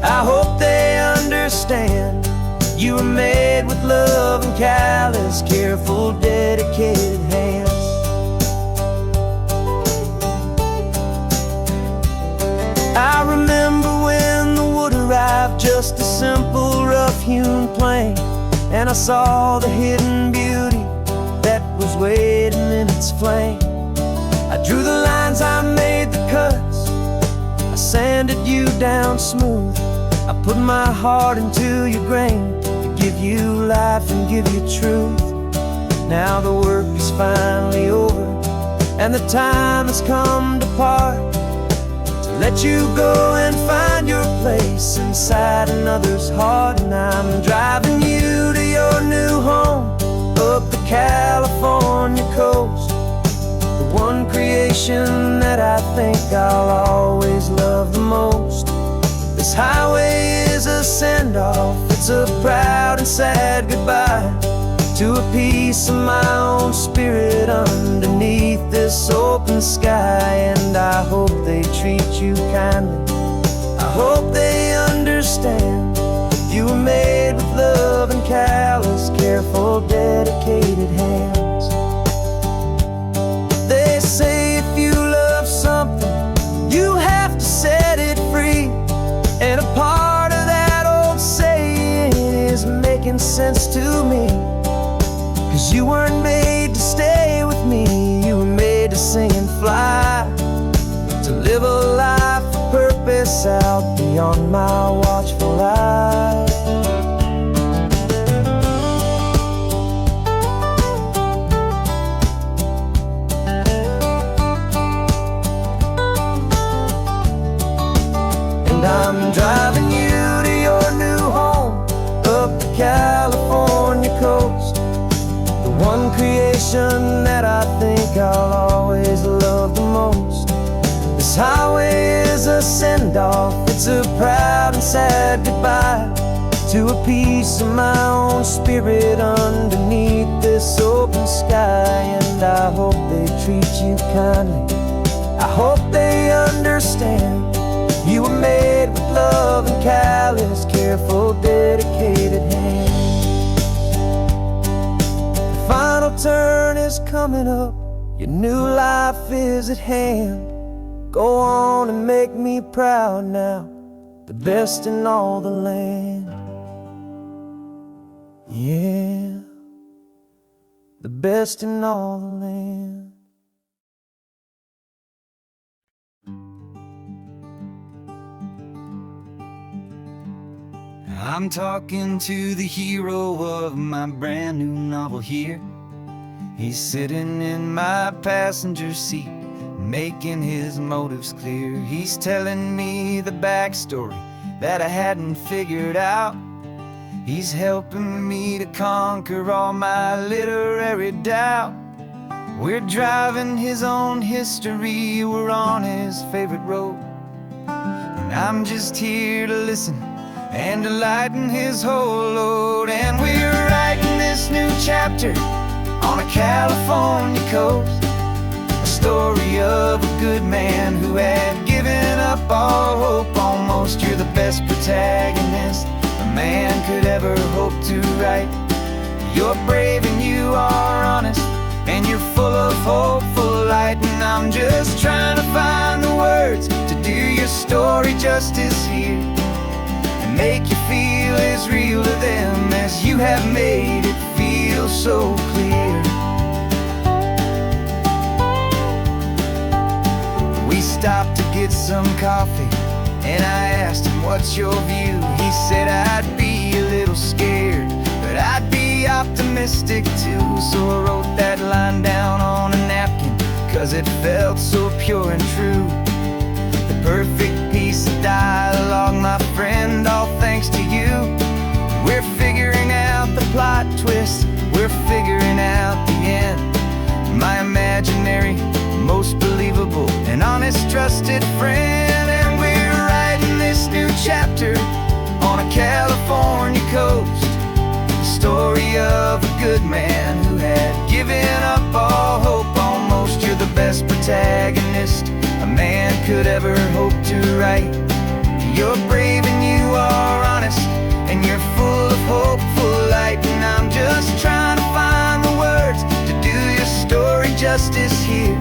I hope they understand you were made with love and callous, careful, dedicated hands. I remember when the wood arrived, just a simple rough-hewn plank, and I saw the hidden beauty waiting in its flame. I drew the lines, I made the cuts, I sanded you down smooth. I put my heart into your grain to give you life and give you truth. Now the work is finally over, and the time has come to part, to let you go and find your place inside another's heart. And I'm driving you to your new home up the California coast, the one creation that I think I'll always love the most. This highway is a send-off, it's a proud and sad goodbye to a piece of my own spirit underneath this open sky. And I hope they treat you kindly, I hope they understand you were made with love and callous, careful, dedicated hands. They say if you love something, you have to set it free. And a part of that old saying is making sense to me. 'Cause you weren't made to stay with me, you were made to sing and fly, to live a life of purpose out beyond my watchful eye. And I'm driving you to your new home up the California coast, the one creation that I think I'll always love the most. This highway is a send-off, it's a proud and sad goodbye to a piece of my own spirit underneath this open sky. And I hope they treat you kindly, I hope they understand you were made with love and callous, careful, dedicated hands. The final turn is coming up, your new life is at hand. Go on and make me proud now, the best in all the land. Yeah, the best in all the land. I'm talking to the hero of my brand new novel here. He's sitting in my passenger seat, making his motives clear. He's telling me the backstory that I hadn't figured out. He's helping me to conquer all my literary doubt. We're driving his own history, we're on his favorite road, and I'm just here to listen and to lighten his whole load. And we're writing this new chapter on a California coast, a story of a good man who had given up all hope almost. You're the best protagonist a man could ever hope to write. You're brave and you are honest, and you're full of hopeful light. And I'm just trying to find the words to do your story justice here, and make you feel as real to them as you have made it feel so clear. We stopped to get some coffee, and I asked him, what's your view? He said, I'd be a little scared, but I'd be optimistic too. So I wrote that line down on a napkin, 'cause it felt so pure and true. The perfect piece of dialogue, my friend, all thanks to you. We're figuring out the plot twist, we're figuring out the end. My imaginary, most believable and honest trusted friend. And we're writing this new chapter on a California coast, the story of a good man who had given up all hope almost. You're the best protagonist a man could ever hope to write. You're brave and you are honest, and you're full of hopeful light. And I'm just trying to find the words to do your story justice here,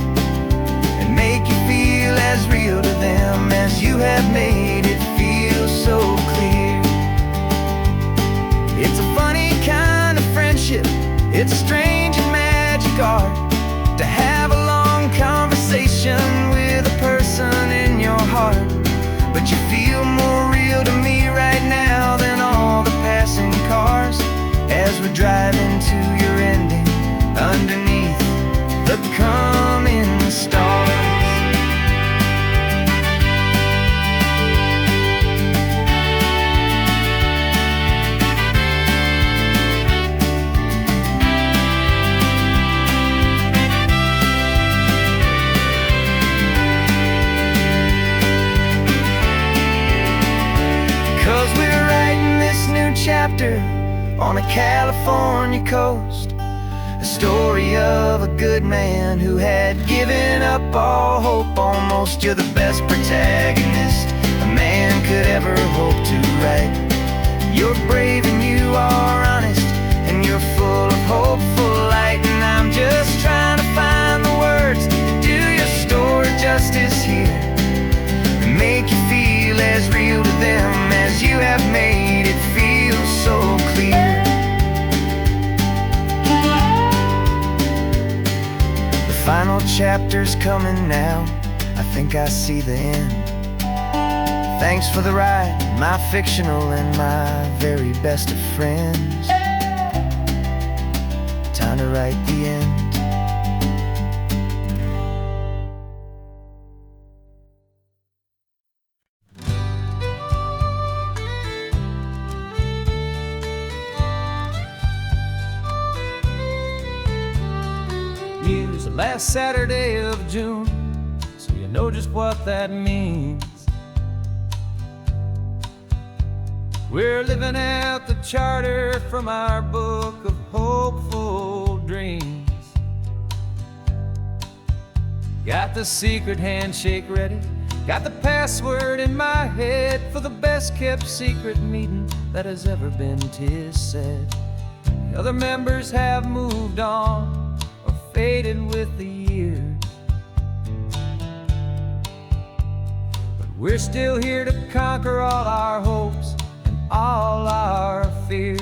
and make you feel as real to them as you have made it feel so clear. It's a funny kind of friendship, it's a strange and magic art, but you feel more real to me right now than all the passing cars as we drive into your ending underneath the coming stars. 'Cause we're writing this new chapter on a California coast, a story of a good man who had given up all hope almost. You're the best protagonist a man could ever hope to write. You're brave and you are honest, and you're full of hopeful light. And I'm just trying to find the words to do your story justice here, and make you feel as real to them as you have made it feel so clear. The final chapter's coming now, I think I see the end. Thanks for the ride, my fictional and my very best of friends. Time to write the end. Here's the last Saturday of June, so you know just what that means. We're living out the charter from our book of hopeful dreams. Got the secret handshake ready, got the password in my head for the best kept secret meeting that has ever been, 'tis said. The other members have moved on or faded with the years, but we're still here to conquer all our hopes and all our fears.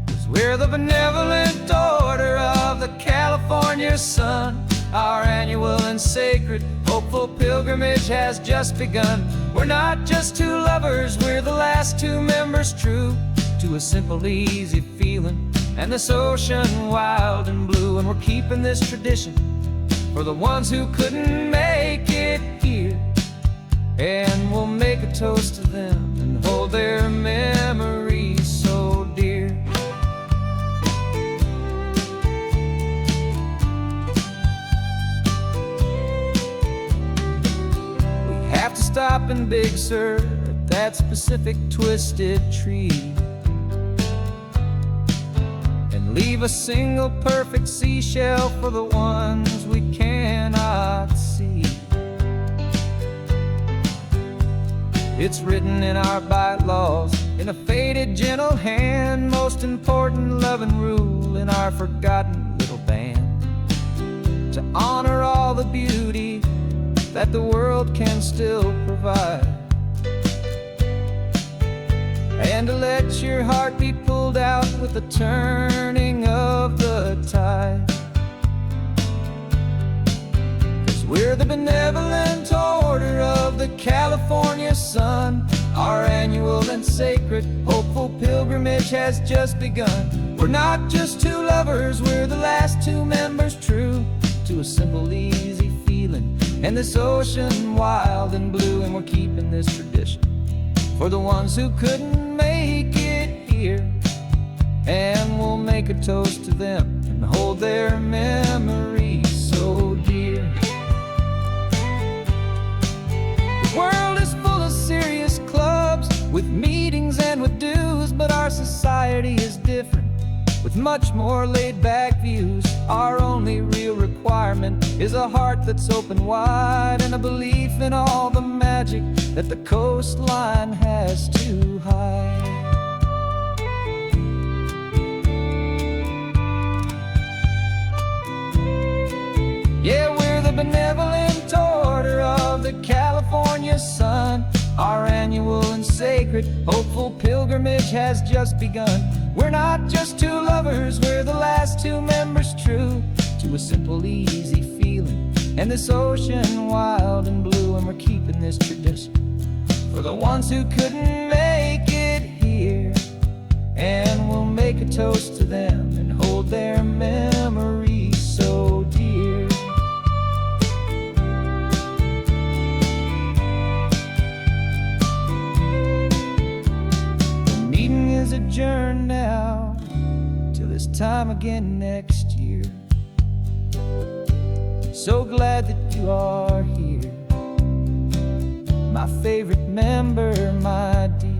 'Cause we're the benevolent order of the California sun. Our annual and sacred hopeful pilgrimage has just begun. We're not just two lovers, we're the last two members true to a simple, easy feeling and this ocean wild and blue. And we're keeping this tradition for the ones who couldn't make it here, and we'll make a toast to them and hold their memories so dear. We have to stop in Big Sur at that specific twisted tree, leave a single perfect seashell for the ones we cannot see. It's written in our bylaws in a faded gentle hand, most important loving rule in our forgotten little band, to honor all the beauty that the world can still provide, and to let your heart be pulled out with the turning of the tide. 'Cause we're the benevolent order of the California sun. Our annual and sacred hopeful pilgrimage has just begun. We're not just two lovers, we're the last two members true to a simple, easy feeling and this ocean wild and blue. And we're keeping this tradition for the ones who couldn't make it here, and we'll make a toast to them and hold their memories so dear. The world is full of serious clubs with meetings and with dues, but our society is different with much more laid-back views. Our only real requirement is a heart that's open wide and a belief in all the magic that the coastline has to hide. Yeah, we're the benevolent order of the California sun. Our annual and sacred hopeful pilgrimage has just begun. We're not just two lovers, we're the last two members true to a simple, easy feeling and this ocean wild and blue. And ones who couldn't make it here. And we'll make a toast to them and hold their memories so dear. The meeting is adjourned now till this time again next year. So glad that you are here, my favorite member, my dear.